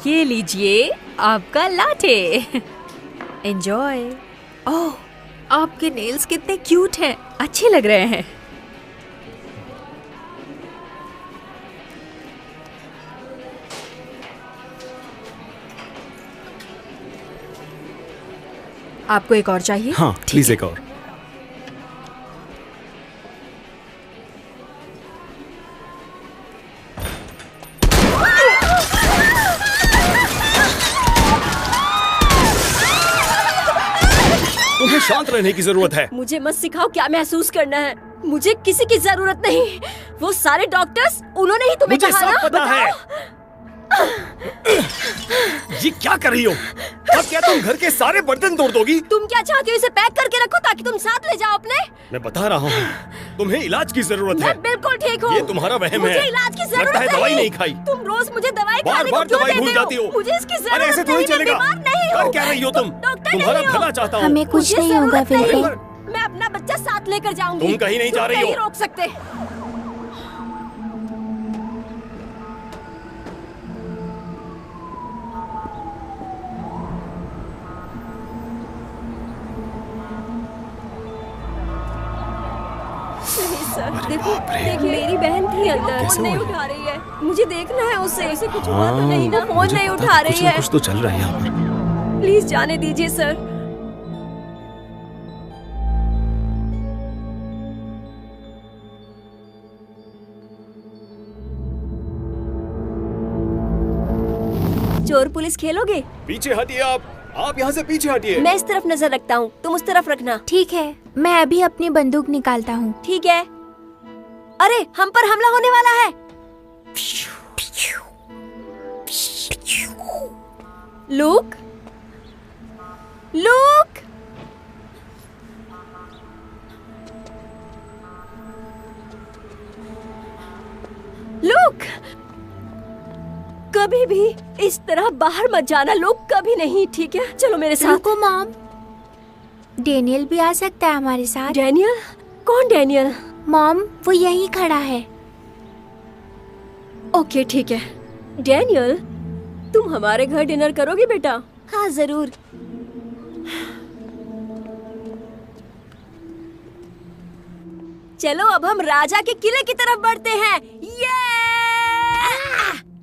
ये लीजिए आपका लाटे। एंजॉय। ओह, आपके नेल्स कितने क्यूट हैं, अच्छे लग रहे हैं। आपको एक और चाहिए? हाँ प्लीज एक और। तुम्हें शांत रहने की जरूरत है। मुझे मत सिखाओ क्या महसूस करना है। मुझे किसी की जरूरत नहीं। वो सारे डॉक्टर्स, उन्होंने ही तुम्हें कहा ना। मुझे सब पता है। ये क्या कर रही हो? अब क्या तुम घर के सारे बर्तन तोड़ दोगी? तुम क्या चाहती हो? इसे पैक करके रखो ताकि तुम साथ ले जाओ अपने। मैं बता रहा हूँ, तुम्हें इलाज की जरूरत है। मैं बिल्कुल ठीक हूँ। ये तुम्हारा वहम है। मुझे इलाज की जरूरत नहीं। दवाई नहीं खाई। तुम रोज मुझे दवाई खाने को बार-बार क्यों दवाई देते भूल जाती हो। मुझे इसकी जरूरत अरे ऐसे थोड़ी चलेगा। मैं बीमार नहीं हूँ। कर क्या रही हो तुम? तुम्हारा भला चाहता हूँ। हमें कुछ नहीं होगा बेटे। मैं अपना बच्चा साथ लेकर जाऊंगी। तुम कहीं नहीं जा रही हो। नहीं रोक सकते। देखो, मेरी बहन थी अंदर। फोन नहीं उठा रही है। मुझे देखना है उसे कुछ हुआ तो नहीं ना। फोन नहीं उठा रही है। कुछ तो चल रहा है यहाँ पर। प्लीज जाने दीजिए सर। चोर पुलिस खेलोगे? पीछे हटिए आप यहाँ से पीछे हटिए। मैं इस तरफ नजर रखता हूँ, तुम उस तरफ रखना। ठीक है, मैं अभी अपनी बंदूक निकालता हूँ। ठीक है। अरे हम पर हमला होने वाला है। लूक, लूक, लूक, कभी भी इस तरह बाहर मत जाना। लूक, कभी नहीं, ठीक है? चलो मेरे साथ। रुको मॉम, डैनियल भी आ सकता है हमारे साथ। डैनियल? कौन डैनियल? मॉम, वो यहीं खड़ा है। ओके ठीक है। डैनियल, तुम हमारे घर डिनर करोगी बेटा? हाँ जरूर। चलो अब हम राजा के किले की तरफ बढ़ते हैं। ये!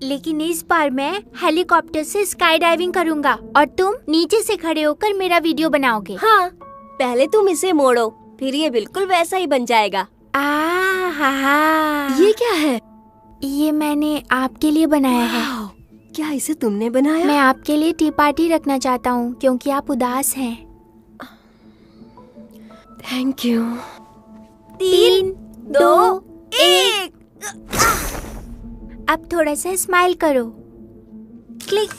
लेकिन इस बार मैं हेलीकॉप्टर से स्काई डाइविंग करूंगा और तुम नीचे से खड़े होकर मेरा वीडियो बनाओगे। हाँ, पहले तुम इसे मोड़ो, फिर ये बिल्कुल वैसा ही बन जाएगा। ये क्या है? ये मैंने आपके लिए बनाया है। क्या इसे तुमने बनाया? मैं आपके लिए टी पार्टी रखना चाहता हूँ क्योंकि आप उदास हैं। Thank you. 3, 2, 1। अब थोड़ा सा स्माइल करो। क्लिक।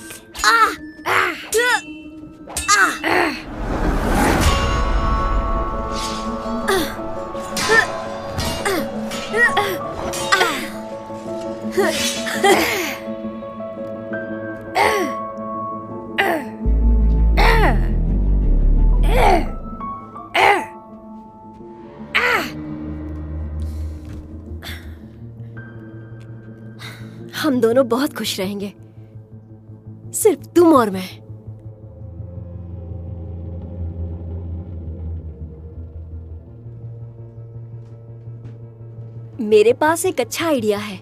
हम दोनों बहुत खुश रहेंगे, सिर्फ तुम और मैं। मेरे पास एक अच्छा आइडिया है।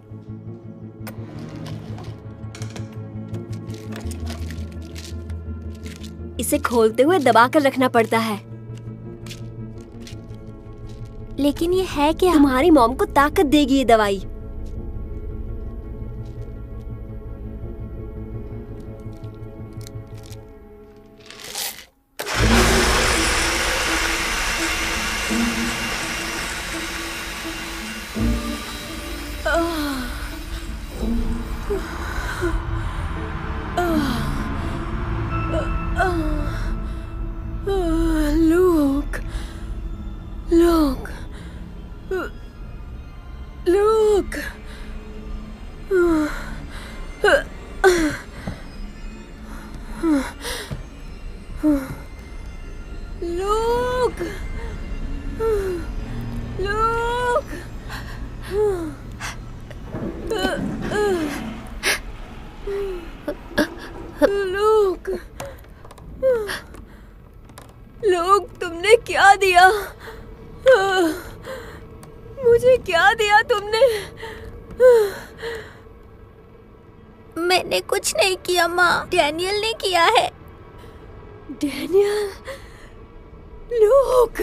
इसे खोलते हुए दबाकर रखना पड़ता है। लेकिन ये है क्या? तुम्हारी मॉम को ताकत देगी ये दवाई। Luke, Luke, Luke. Luke. Look, look, look, तुमने क्या दिया? मुझे क्या दिया तुमने? मैंने कुछ नहीं किया माँ, डैनियल ने किया है। डैनियल? लूक,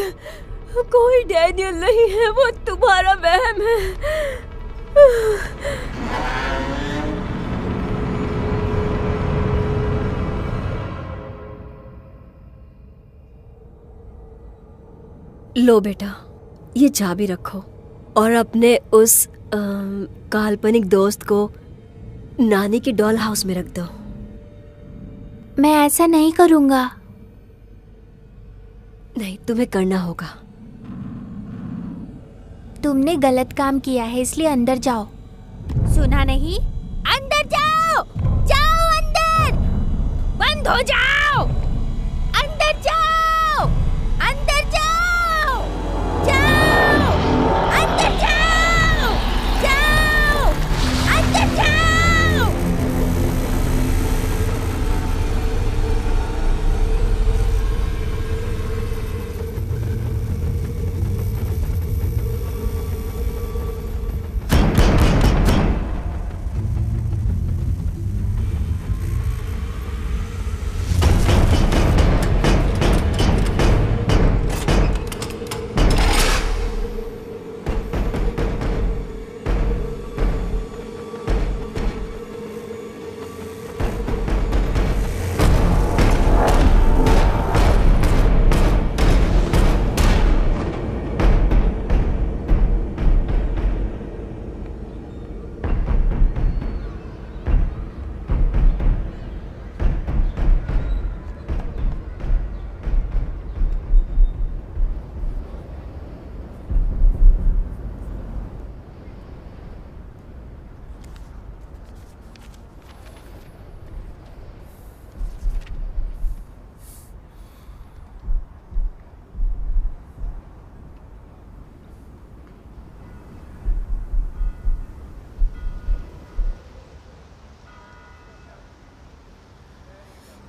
कोई डैनियल नहीं है, वो तुम्हारा वहम है। लो बेटा, ये चाबी रखो और अपने उस काल्पनिक दोस्त को नानी के डॉल हाउस में रख दो। मैं ऐसा नहीं करूँगा। नहीं, तुम्हें करना होगा। तुमने गलत काम किया है, इसलिए अंदर जाओ। सुना नहीं? अंदर जाओ, जाओ अंदर, बंद हो जाओ, अंदर जाओ, अंदर जाओ, जाओ, अंदर जाओ, जाओ, अंदर जाओ।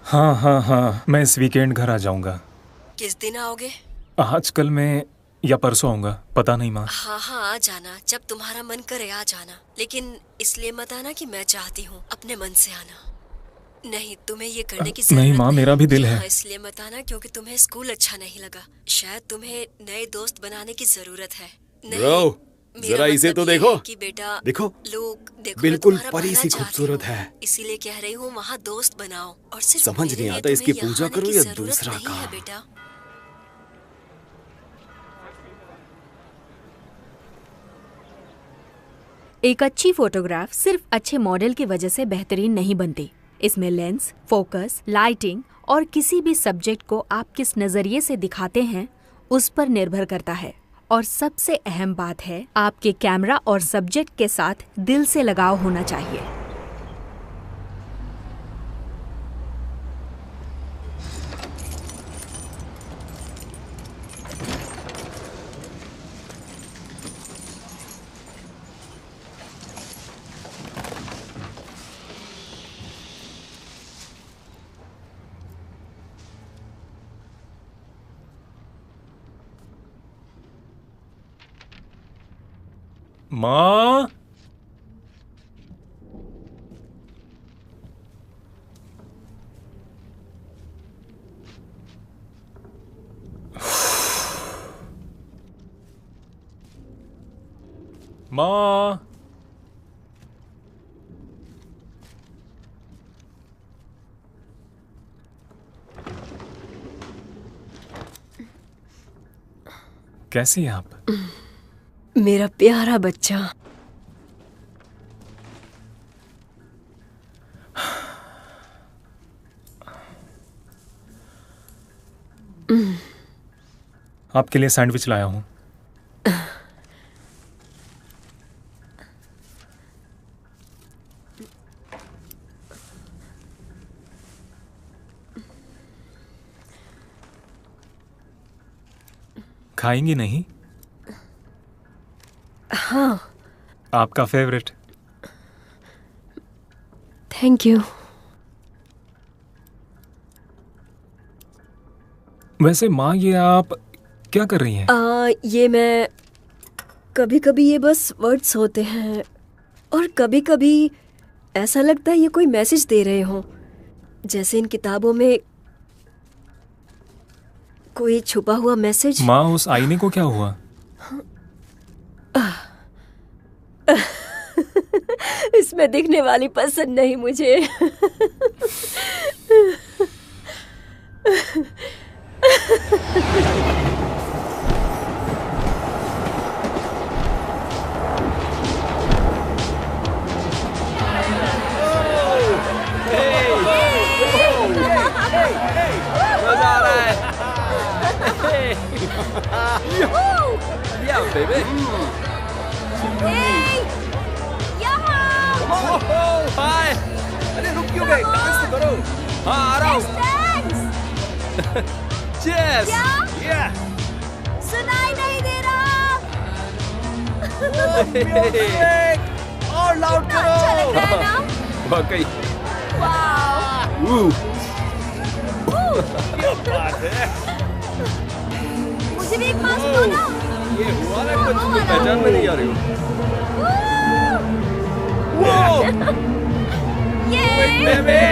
हाँ हाँ हाँ, मैं इस वीकेंड घर आ जाऊंगा। किस दिन आओगे? आजकल मैं या परसों आऊंगा, पता नहीं माँ। हाँ हाँ, आ जाना, जब तुम्हारा मन करे आ जाना। लेकिन इसलिए मत आना कि मैं चाहती हूँ, अपने मन से आना। नहीं, तुम्हें ये करने की जरूरत नहीं माँ, मेरा भी दिल है। हाँ, इसलिए मत आना क्योंकि तुम्हें स्कूल अच्छा नहीं लगा। शायद तुम्हें नए दोस्त बनाने की जरूरत है। नहीं, ब्रो, मेरा जरा इसे मतलब तो ये देखो। है कि बेटा, देखो, लोग देखो, बिल्कुल मैं तुम्हारा परी भला सी चाहती खूबसूरत हूँ। है। इसीलिए कह रही हूँ वहाँ दोस्त बनाओ। और सिर्फ समझ मेरे नहीं लिए आता इसकी तुम्हें पूजा यहाँ आने करूँ की या जरूरत दूसरा नहीं है काम। बेटा। एक अच्छी फोटोग्राफ सिर्फ अच्छे मॉडल की वजह से बेहतरीन नहीं बनती। इसमें लेंस, फोकस, लाइटिंग और किसी भी सब्जेक्ट को आप किस नजरिए से दिखाते हैं उस पर निर्भर करता है। और सबसे अहम बात है, आपके कैमरा और सब्जेक्ट के साथ दिल से लगाव होना चाहिए। माँ, माँ, कैसी हैं आप? मेरा प्यारा बच्चा। आपके लिए सैंडविच लाया हूँ। खाएंगी नहीं? हाँ। आपका फेवरेट। Thank you. वैसे माँ, ये आप क्या कर रही हैं? ये मैं कभी कभी ये बस वर्ड्स होते हैं और कभी कभी ऐसा लगता है ये कोई मैसेज दे रहे हों, जैसे इन किताबों में कोई छुपा हुआ मैसेज। माँ, उस आईने को क्या हुआ? इसमें दिखने वाली पसंद नहीं मुझे। मजा आ रहा है। Yeah, baby. Hi. अरे रुक क्यों गए? डांस तो करो। हाँ, आ रहा हूँ। Cheers. Yeah. सुनाई नहीं दे रहा। Music. और लाउड करो। अच्छा लग रहा है ना? वाकई। वाओ। क्या बात है? मुझे भी एक मास्क दो ना। ये हुआ ना कुछ, पहचान में नहीं आ रही हो। ये बेबी।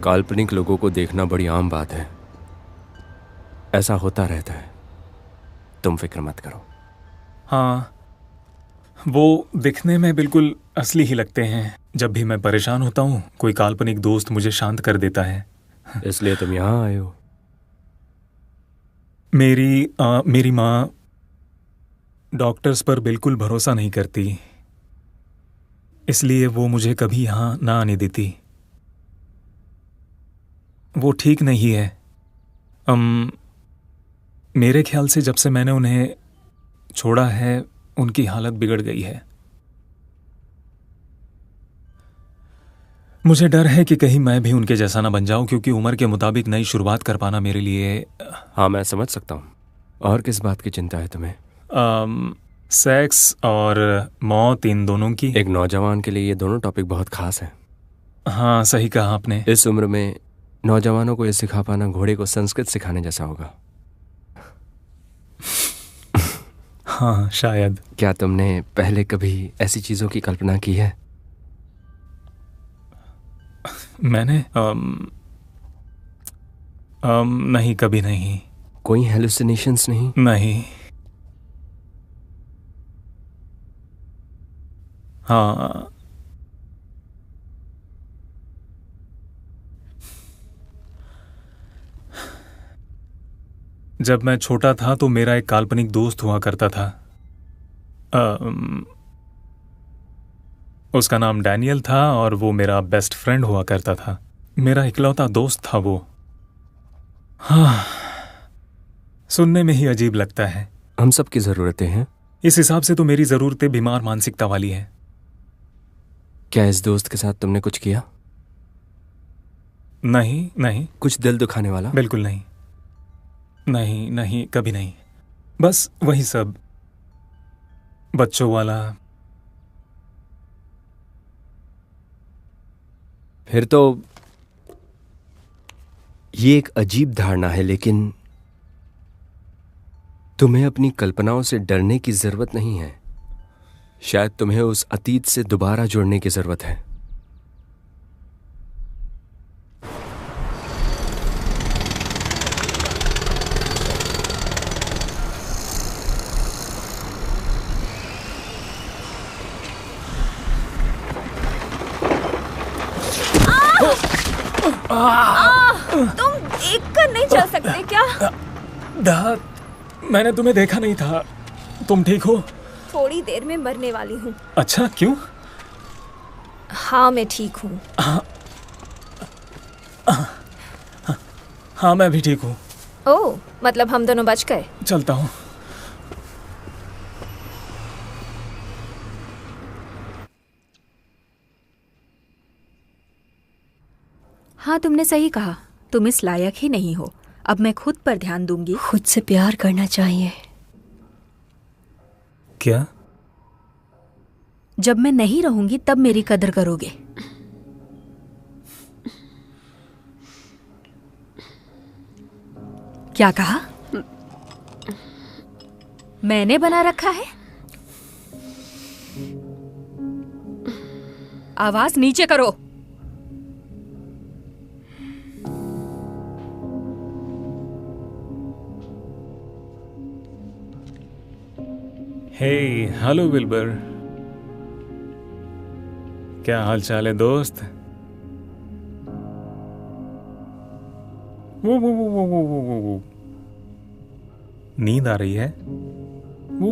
काल्पनिक लोगों को देखना बड़ी आम बात है। ऐसा होता रहता है, तुम फिक्र मत करो। हाँ, वो दिखने में बिल्कुल असली ही लगते हैं। जब भी मैं परेशान होता हूँ, कोई काल्पनिक दोस्त मुझे शांत कर देता है। इसलिए तुम यहाँ आए हो। मेरी माँ डॉक्टर्स पर बिल्कुल भरोसा नहीं करती, इसलिए वो मुझे कभी यहाँ ना आने देती। वो ठीक नहीं है। मेरे ख्याल से जब से मैंने उन्हें छोड़ा है, उनकी हालत बिगड़ गई है। मुझे डर है कि कहीं मैं भी उनके जैसा ना बन जाऊं, क्योंकि उम्र के मुताबिक नई शुरुआत कर पाना मेरे लिए। हाँ, मैं समझ सकता हूँ। और किस बात की चिंता है तुम्हें? सेक्स और मौत, इन दोनों की। एक नौजवान के लिए ये दोनों टॉपिक बहुत खास हैं। हाँ, सही कहा आपने। इस उम्र में नौजवानों को ये सिखा पाना घोड़े को संस्कृत सिखाने जैसा होगा। हाँ, शायद। क्या तुमने पहले कभी ऐसी चीजों की कल्पना की है? मैंने नहीं, कभी नहीं। कोई हेलुसिनेशंस नहीं? नहीं। हाँ, जब मैं छोटा था तो मेरा एक काल्पनिक दोस्त हुआ करता था। उसका नाम डैनियल था और वो मेरा बेस्ट फ्रेंड हुआ करता था। मेरा इकलौता दोस्त था वो। हाँ, सुनने में ही अजीब लगता है। हम सब की जरूरतें हैं। इस हिसाब से तो मेरी जरूरतें बीमार मानसिकता वाली हैं। क्या इस दोस्त के साथ तुमने कुछ किया? नहीं, नहीं। कुछ दिल दुखाने वाला? बिल्कुल नहीं। नहीं, नहीं, कभी नहीं। बस वही सब, बच्चों वाला। फिर तो ये एक अजीब धारणा है, लेकिन तुम्हें अपनी कल्पनाओं से डरने की जरूरत नहीं है। शायद तुम्हें उस अतीत से दोबारा जुड़ने की जरूरत है। तुम देखकर नहीं चल सकते क्या? दाद, मैंने तुम्हें देखा नहीं था। तुम ठीक हो? थोड़ी देर में मरने वाली हूँ। अच्छा, क्यों? हाँ, मैं ठीक हूँ। हाँ मैं भी ठीक हूँ। ओह, मतलब हम दोनों बच गए। चलता हूँ। हाँ, तुमने सही कहा, तुम इस लायक ही नहीं हो। अब मैं खुद पर ध्यान दूंगी। खुद से प्यार करना चाहिए। क्या? जब मैं नहीं रहूंगी तब मेरी कदर करोगे। क्या कहा? मैंने बना रखा है? आवाज नीचे करो। हे, हेलो विल्बर। क्या हाल चाल है दोस्त? वो। नींद आ रही है? वो।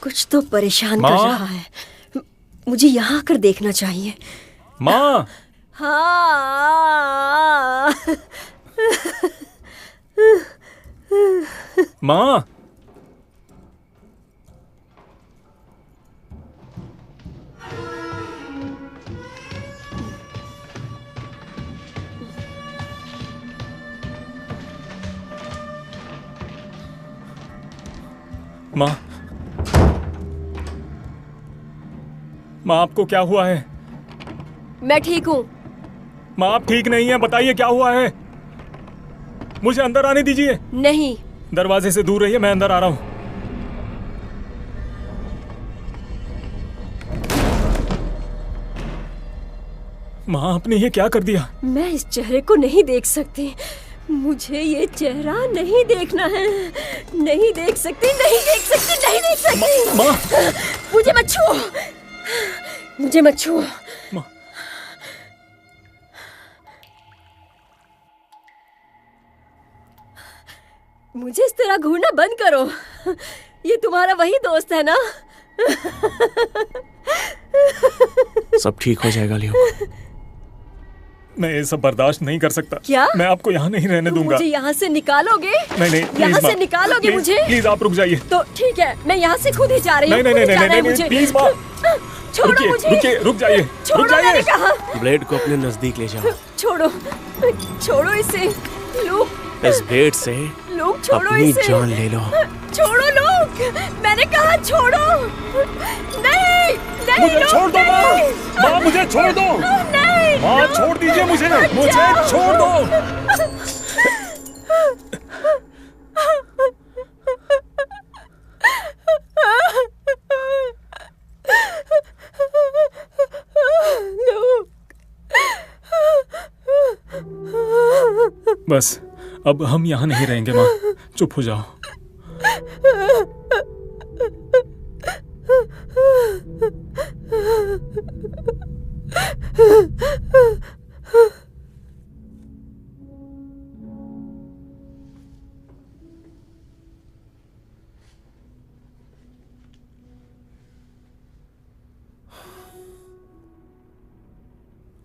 कुछ तो परेशान माँ? कर रहा है। मुझे यहाँ आकर देखना चाहिए। माँ! हाँ। माँ! माँ! माँ, आपको क्या हुआ है? मैं ठीक हूँ। माँ, आप ठीक नहीं है, बताइए क्या हुआ है? मुझे अंदर आने दीजिए। नहीं। दरवाजे से दूर रहिए, मैं अंदर आ रहा हूँ। माँ, आपने ये क्या कर दिया? मैं इस चेहरे को नहीं देख सकती। मुझे ये चेहरा नहीं देखना है। नहीं देख सकती, नहीं देख सकती, नहीं देख सकती। माँ! मुझे मत छुओ। मुझे मत छुओ। माँ! मुझे इस तरह घूरना बंद करो। ये तुम्हारा वही दोस्त है ना? सब ठीक हो जाएगा लियो। मैं ये सब बर्दाश्त नहीं कर सकता। क्या? मैं आपको यहाँ नहीं रहने दूंगा। मुझे यहाँ से निकालोगे? नहीं, यहाँ से निकालोगे मुझे? प्लीज आप रुक जाइए। तो ठीक है, मैं यहाँ से खुद ही जा रही हूँ। नहीं, प्लीज माँ। छोड़ो रुकिए, मुझे। रुकिए, रुक जाइए, छोड़ो, रुक जाइए। मैंने कहा। ब्लेड को अपने नजदीक ले जाओ। छोड़ो, छोड़ो इसे। लूक, इस ब्लेड से लूक छोड़ो अपनी इसे। जान ले लो। छोड़ो लूक, मैंने कहा छोड़ो। नहीं, नहीं मुझे लूक, छोड़ दो माँ। नहीं। माँ मुझे छोड़ दो। नहीं, माँ छोड़ दीजिए मुझे, मुझे छोड़ दो। बस अब हम यहाँ नहीं रहेंगे माँ, चुप हो जाओ।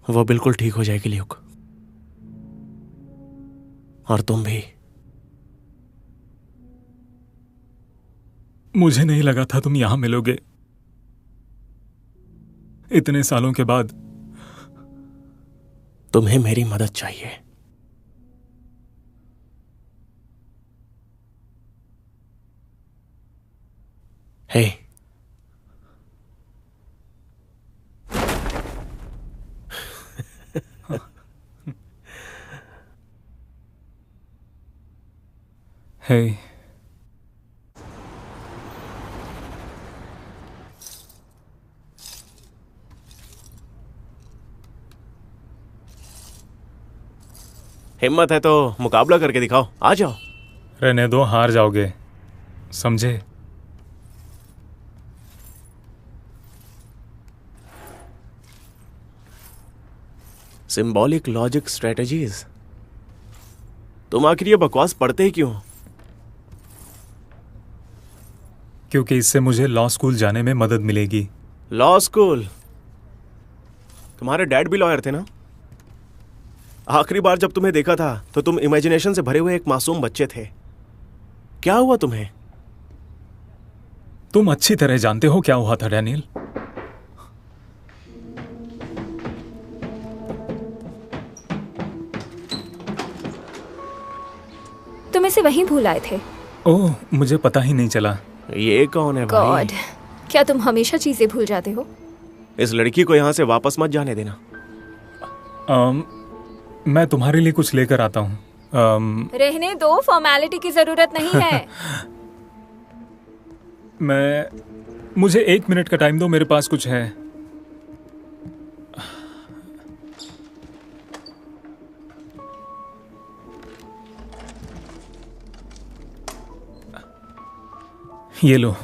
वो बिल्कुल ठीक हो जाएगी ल्यूक, और तुम भी। मुझे नहीं लगा था तुम यहां मिलोगे इतने सालों के बाद। तुम्हें मेरी मदद चाहिए। हे, हे, हिम्मत है तो मुकाबला करके दिखाओ, आ जाओ। रहने दो, हार जाओगे, समझे? Symbolic logic strategies. तुम आखिर ये बकवास पढ़ते ही क्यों? क्योंकि इससे मुझे लॉ स्कूल जाने में मदद मिलेगी। Law school? तुम्हारे डैड भी लॉयर थे ना? आखिरी बार जब तुम्हें देखा था तो तुम इमेजिनेशन से भरे हुए एक मासूम बच्चे थे। क्या हुआ तुम्हें? तुम अच्छी तरह जानते हो क्या हुआ था डैनियल। तुम इसे वहीं भूल आए थे। ओह, मुझे पता ही नहीं चला। ये कौन है भाई? गॉड, क्या तुम हमेशा चीजें भूल जाते हो? इस लड़की को यहाँ से वापस मत जाने देना। मैं तुम्हारे लिए कुछ लेकर आता हूँ। रहने दो, फॉर्मेलिटी की जरूरत नहीं है। मुझे 1 मिनट का टाइम दो, मेरे पास कुछ है। ये लो।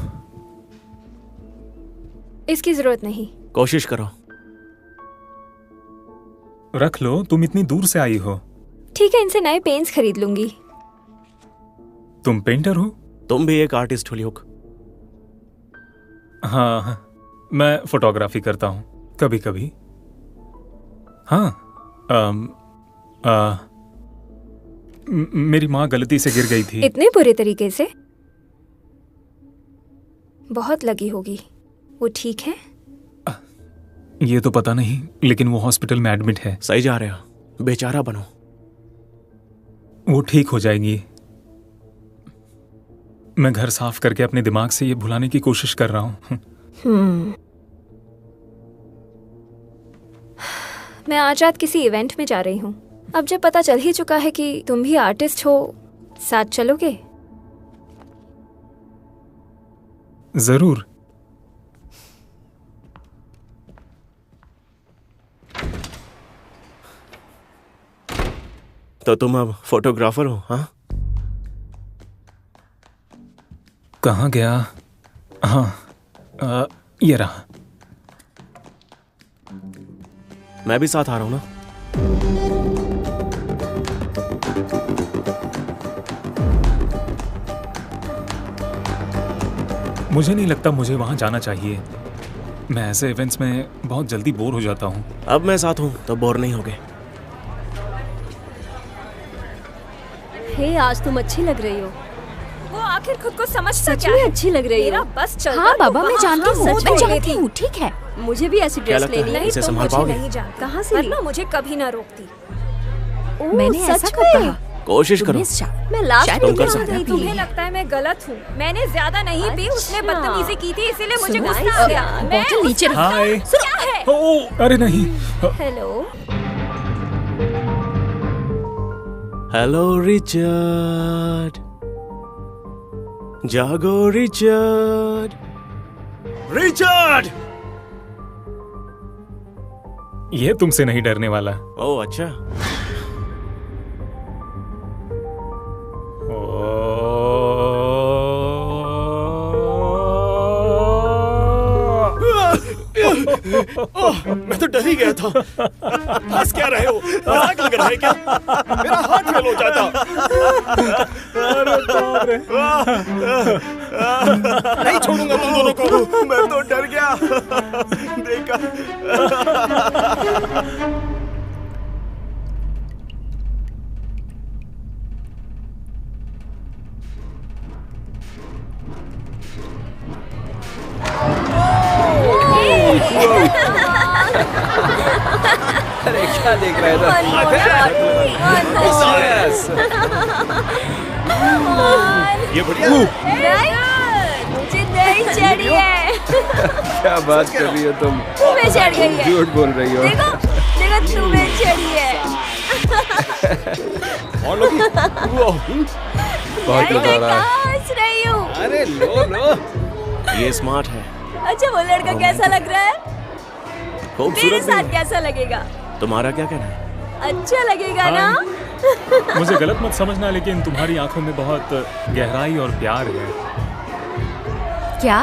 इसकी जरूरत नहीं। कोशिश करो। रख लो, तुम इतनी दूर से आई हो। ठीक है, इनसे नए पेन्स खरीद लूंगी। तुम पेंटर हो? तुम भी एक आर्टिस्ट हो ल्यूक। हाँ, मैं फोटोग्राफी करता हूँ कभी कभी। हाँ, मेरी माँ गलती से गिर गई थी। इतने बुरे तरीके से? बहुत लगी होगी। वो ठीक है? ये तो पता नहीं, लेकिन वो हॉस्पिटल में एडमिट है। सही जा रहे हो, बेचारा बनो। वो ठीक हो जाएगी। मैं घर साफ करके अपने दिमाग से ये भुलाने की कोशिश कर रहा हूँ। मैं आज रात किसी इवेंट में जा रही हूँ। अब जब पता चल ही चुका है कि तुम भी आर्टिस्ट हो, साथ चलोगे? जरूर। तो तुम अब फोटोग्राफर हो? हाँ, कहाँ गया? हाँ, ये रहा। मैं भी साथ आ रहा हूं ना। मुझे नहीं लगता मुझे वहां जाना चाहिए। मैं ऐसे इवेंट्स में बहुत जल्दी बोर हो जाता हूँ। अब मैं साथ हूं तो बोर नहीं होगे। हे, आज तुम अच्छी लग रही हो। वो आखिर खुद को समझ सच में अच्छी लग रही मेरा हो। बस चल। हाँ बाबा, मैं जानती हूँ, सच मैं में जानती हूँ। ठीक है, मुझे भी ऐसी क्या ड्रेस लगता है? लेनी है। नहीं इसे तुम संभाल मुझे पाओगे? नहीं जानती, कहाँ से ली? वरना मुझे कभी ना रोकती। ओह, मैंने ऐसा सच कब में? कहा? कोशिश करो। तुमने शा- मैं लास्ट शायद में तुम कर क्या सकते गई हो। थी? तुम्हें लगता है मैं गलत हूँ? मैंने ज्यादा नहीं पी, उसने अच्छा। बदतमीजी की थी इसीलिए मुझे सुना गुस्सा है आ गया। क्या? मैं बॉटल नीचे रख। हाय। क्या है? ओ, अरे नहीं। हेलो, हेलो रिचर्ड, जागो रिचर्ड, रिचर्ड। ये तुमसे नहीं डरने वाला। ओह अच्छा। मैं तो डर ही गया था। हंस क्या रहे हो? मजाक लग रहा है क्या? मेरा हाथ फेल हो जाता। नहीं छोड़ूंगा तुम दोनों को। मैं तो डर गया। देखा। अरे क्या देख रहे थे? ये बढ़िया। मुझे नहीं चढ़ी है। क्या बात कर रही हो तुम? तुम्हें चढ़ गई है। झूठ बोल रही हो। देखो देखो तुम्हें चढ़ी है। और लोग बहुत मैं मजा आ रहा है। कहाँ हंस रही हूँ? अरे लो लो। ये स्मार्ट है। अच्छा वो लड़का कैसा लग रहा है? मेरे खूबसूरत साथ भी। कैसा लगेगा? तुम्हारा क्या कहना है? अच्छा लगेगा ना? मुझे गलत मत समझना, लेकिन तुम्हारी आंखों में बहुत गहराई और प्यार है। क्या?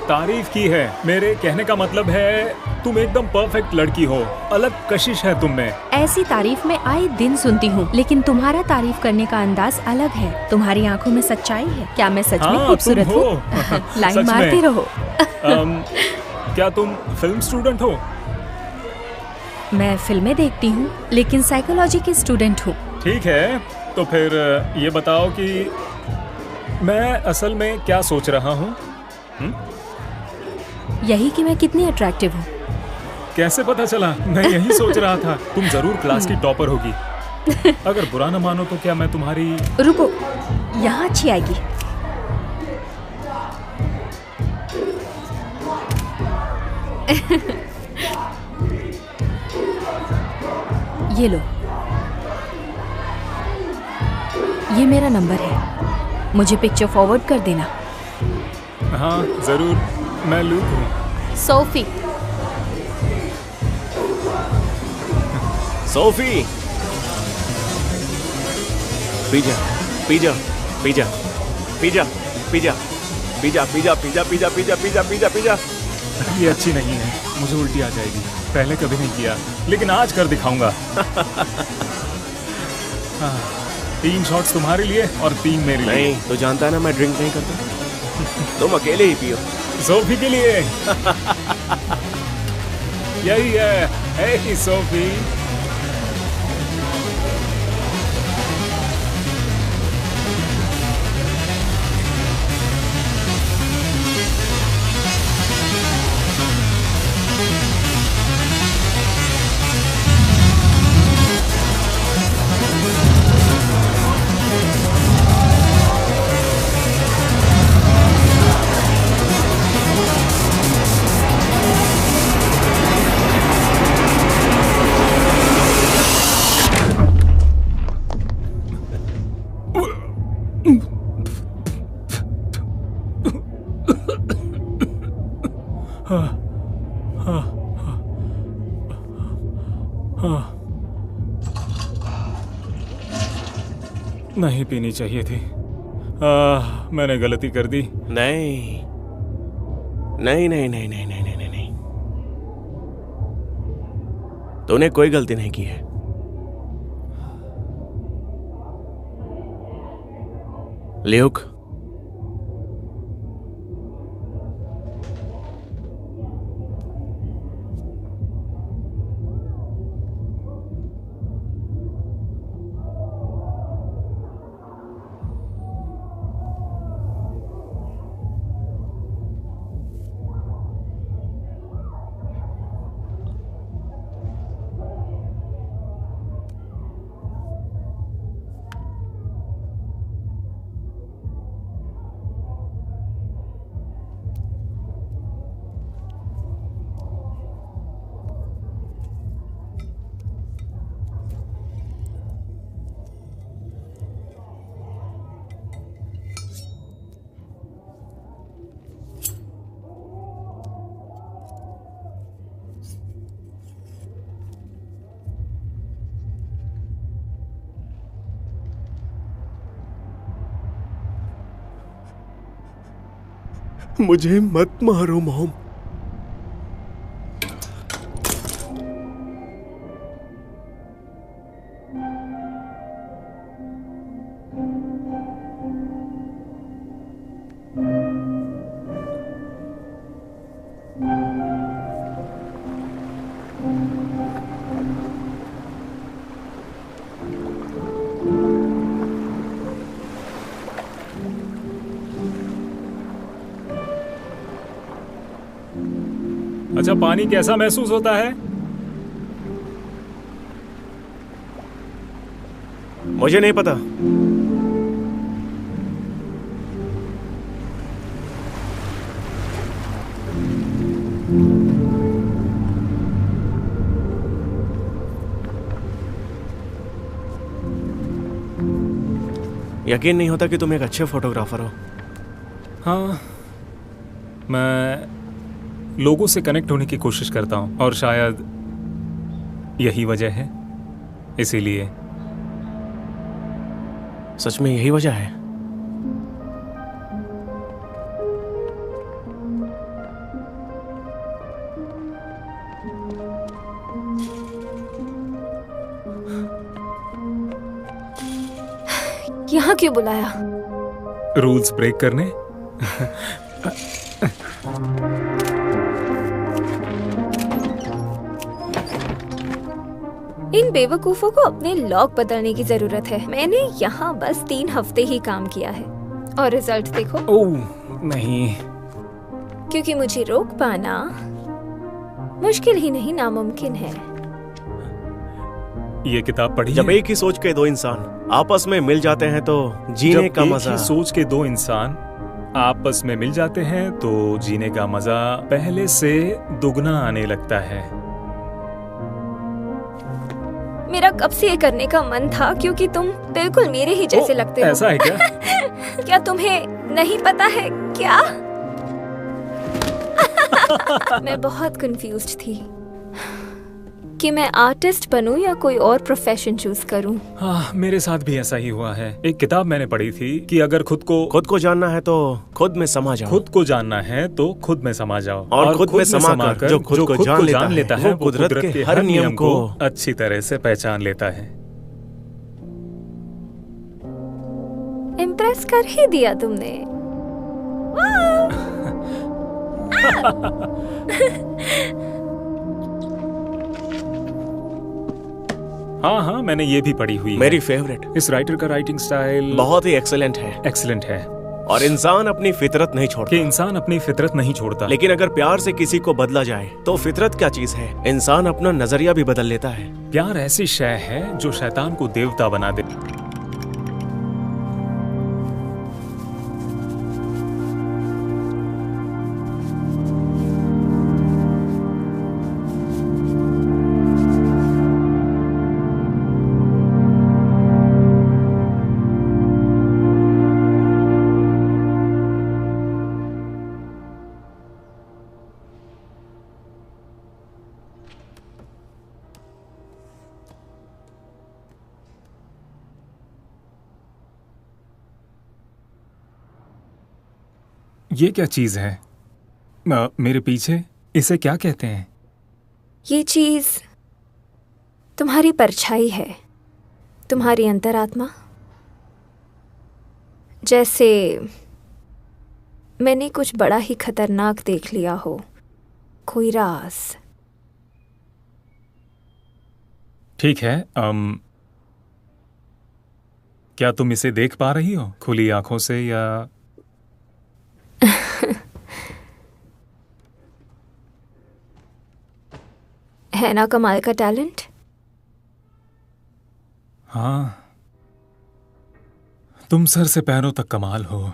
तारीफ की है। मेरे कहने का मतलब है तुम एकदम परफेक्ट लड़की हो। अलग कशिश है तुम में। ऐसी तारीफ मैं आए दिन सुनती हूँ, लेकिन तुम्हारा तारीफ करने का अंदाज अलग है। तुम्हारी आंखों में सच्चाई है। क्या मैं सच में हाँ, खूबसूरत तुम हो। हूँ? लाइन सच में। मारते रहो। क्या तुम फिल्म स्टूडेंट हो? मैं फिल्में देखती हूँ, लेकिन साइकोलॉजी की स्टूडेंट हूँ। ठीक है, तो फिर ये बताओ कि मैं असल में क्या सोच रहा हूँ? यही कि मैं कितनी अट्रैक्टिव हूँ। कैसे पता चला? मैं यही सोच रहा था। तुम जरूर क्लास की टॉपर होगी। अगर बुरा न मानो तो क्या मैं तुम्हारी... रुको, यहाँ अच्छी आएगी। ये लो, ये मेरा नंबर है। मुझे पिक्चर फॉरवर्ड कर देना। हाँ जरूर, मैं लूक हूँ। Sophie. Sophie, pizza pizza pizza pizza pizza pizza pizza pizza pizza pizza pizza pizza pizza. ये अच्छी नहीं है, मुझे उल्टी आ जाएगी। पहले कभी नहीं किया, लेकिन आज कर दिखाऊंगा। हाँ, 3 शॉट्स तुम्हारे लिए और 3 मेरे लिए। नहीं तो जानता है ना मैं ड्रिंक नहीं करता। तुम अकेले ही पियो। सोफी के लिए। यही है। हे सोफी। नहीं पीनी चाहिए थी। मैंने गलती कर दी। नहीं नहीं नहीं नहीं नहीं नहीं नहीं नहीं, तूने कोई गलती नहीं की है। ल्यूक, मुझे मत मारो मॉम। अच्छा, पानी कैसा महसूस होता है? मुझे नहीं पता। यकीन नहीं होता कि तुम एक अच्छे फोटोग्राफर हो। हाँ, मैं लोगों से कनेक्ट होने की कोशिश करता हूँ और शायद यही वजह है, इसीलिए। सच में यही वजह है? यहाँ क्यों बुलाया? रूल्स ब्रेक करने। इन बेवकूफों को अपने लॉक बदलने की जरूरत है। मैंने यहाँ बस 3 हफ्ते ही काम किया है और रिजल्ट देखो। ओह नहीं, क्योंकि मुझे रोक पाना मुश्किल ही नहीं नामुमकिन है। ये किताब पढ़ी जब है? एक ही सोच के दो इंसान आपस में मिल जाते हैं तो जीने का मजा। एक ही सोच के दो इंसान आपस में मिल जाते हैं तो जीने का मजा पहले से दुगना आने लगता है। मेरा कब से ये करने का मन था, क्योंकि तुम बिल्कुल मेरे ही जैसे लगते हो। ऐसा है क्या? क्या तुम्हें नहीं पता है क्या? मैं बहुत कंफ्यूज्ड थी कि मैं आर्टिस्ट बनूं या कोई और प्रोफेशन चूज करूं। हाँ, मेरे साथ भी ऐसा ही हुआ है। एक किताब मैंने पढ़ी थी कि अगर खुद को जानना है तो खुद में समा जाओ। खुद को जानना है तो खुद में समा जाओ। और खुद में समाकर जो खुद को जान लेता है वो कुदरत के हर नियम को अच्छी तरह से पहचान लेता है। इम्प्रेस कर ही दिया तुमने। हाँ, मैंने ये भी पढ़ी हुई है। मेरी फेवरेट। इस राइटर का राइटिंग स्टाइल बहुत ही एक्सीलेंट है। एक्सीलेंट है। और इंसान अपनी फितरत नहीं छोड़ता। कि इंसान अपनी फितरत नहीं छोड़ता। लेकिन अगर प्यार से किसी को बदला जाए तो फितरत क्या चीज है? इंसान अपना नजरिया भी बदल लेता है। प्यार ऐसी शय है जो शैतान को देवता बना दे। ये क्या चीज है मेरे पीछे? इसे क्या कहते हैं? ये चीज तुम्हारी परछाई है, तुम्हारी अंतरात्मा। जैसे मैंने कुछ बड़ा ही खतरनाक देख लिया हो, कोई राज। ठीक है, क्या तुम इसे देख पा रही हो खुली आंखों से या? है ना कमाल का टैलेंट? हाँ, तुम सर से पैरों तक कमाल हो।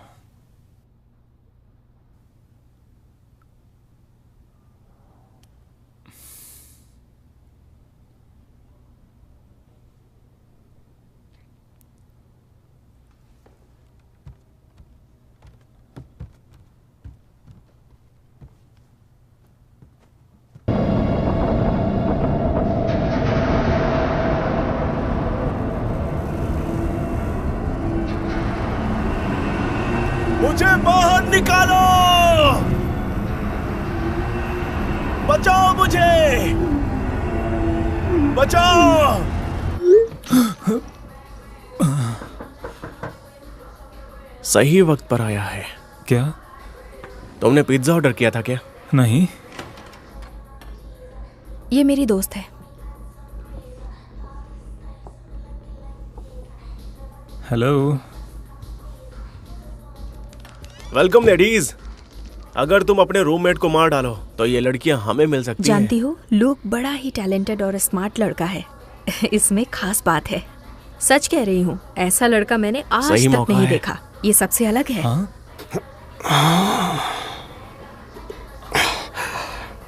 मुझे बाहर निकालो। बचाओ मुझे, बचाओ। सही वक्त पर आया है। क्या? तुमने पिज्जा ऑर्डर किया था क्या? नहीं। ये मेरी दोस्त है। हेलो। Welcome ladies. अगर तुम अपने रूममेट को मार डालो तो ये लड़कियां हमें मिल सकती हैं। जानती हो, लूक बड़ा ही टैलेंटेड और स्मार्ट लड़का है। इसमें खास बात है। सच कह रही हूँ, ऐसा लड़का मैंने आज सही तक मौका नहीं है। देखा। ये सबसे अलग है।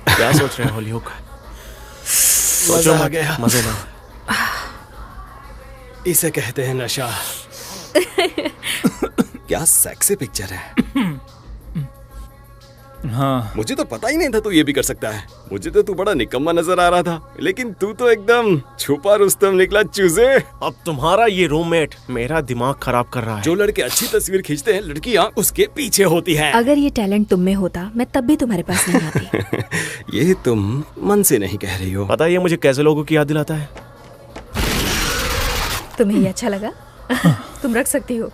क्या सोच रहे हो ल्यूक? मजा आ गया। मजे लो। इसे कहते हैं नशा। क्या सेक्सी पिक्चर है। हाँ, मुझे तो पता ही नहीं था तू ये भी कर सकता है। मुझे तो तू बड़ा निकम्मा नजर आ रहा था, लेकिन तू तो एकदम छुपा रुस्तम निकला चूजे। अब तुम्हारा ये रूममेट मेरा दिमाग खराब कर रहा है। जो लड़के अच्छी तस्वीर खींचते हैं, लड़कियां उसके पीछे होती हैं। अगर ये टैलेंट तुम में होता, मैं तब भी तुम्हारे पास नहीं आती। ये तुम मन से नहीं कह रही हो। पता है ये मुझे कैसे लोगों की याद दिलाता है? तुम्हें ये अच्छा लगा? तुम रख सकती हो।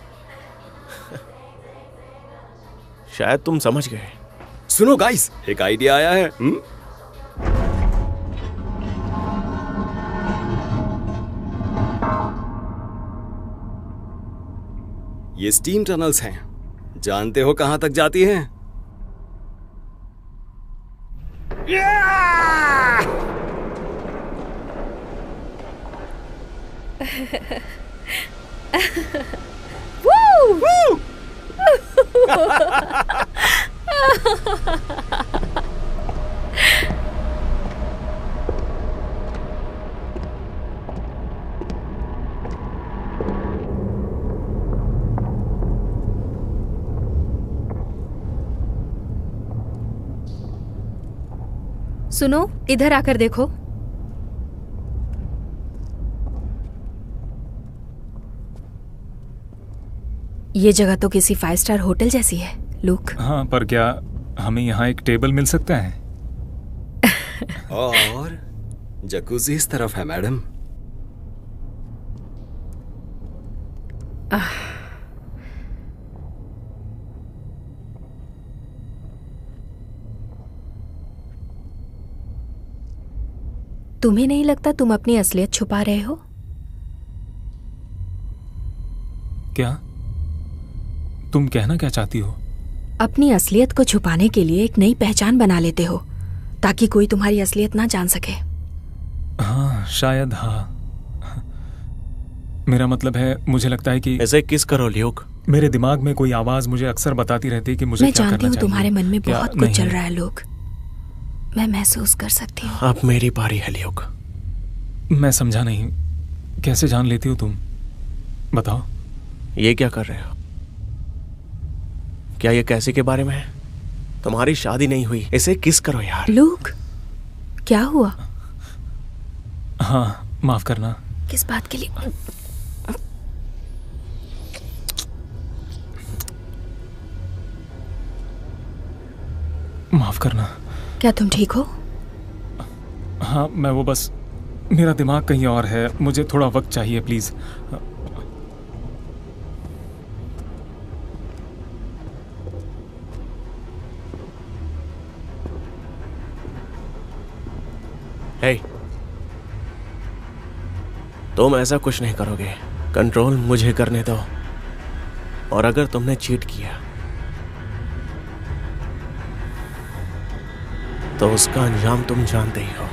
शायद तुम समझ गए। सुनो गाइस, एक आइडिया आया है। ये स्टीम टनल्स हैं। जानते हो कहां तक जाती हैं? सुनो, इधर आकर देखो। ये जगह तो किसी 5 स्टार होटल जैसी है, लुक। हाँ, पर क्या हमें यहाँ एक टेबल मिल सकता है? और जकूजी इस तरफ है मैडम। तुम्हें नहीं लगता तुम अपनी असलियत छुपा रहे हो? क्या तुम कहना क्या चाहती हो? अपनी असलियत को छुपाने के लिए एक नई पहचान बना लेते हो, ताकि कोई तुम्हारी असलियत ना जान सके। हाँ, शायद। हाँ, मेरा मतलब है, मुझे लगता है कि ऐसे किस करो ल्यूक। मेरे दिमाग में कोई आवाज मुझे अक्सर बताती रहती है कि मुझे मैं क्या करना जानती हूँ चाहिए। तुम्हारे मन में क्या बहुत कुछ चल नहीं? रहा है, लोग। मैं महसूस कर सकती हूँ। अब मेरी बारी है ल्यूक। मैं समझा नहीं, कैसे जान लेती हो तुम? बताओ। ये क्या कर रहे हो? क्या ये कैसी के बारे में है? तुम्हारी शादी नहीं हुई, इसे किस करो यार। लूक, क्या हुआ? हाँ, माफ करना। किस बात के लिए? माफ करना। क्या तुम ठीक हो? हाँ, मैं वो बस, मेरा दिमाग कहीं और है। मुझे थोड़ा वक्त चाहिए, प्लीज। हे, तुम ऐसा कुछ नहीं करोगे। कंट्रोल मुझे करने दो। और अगर तुमने चीट किया तो उसका अंजाम तुम जानते ही हो।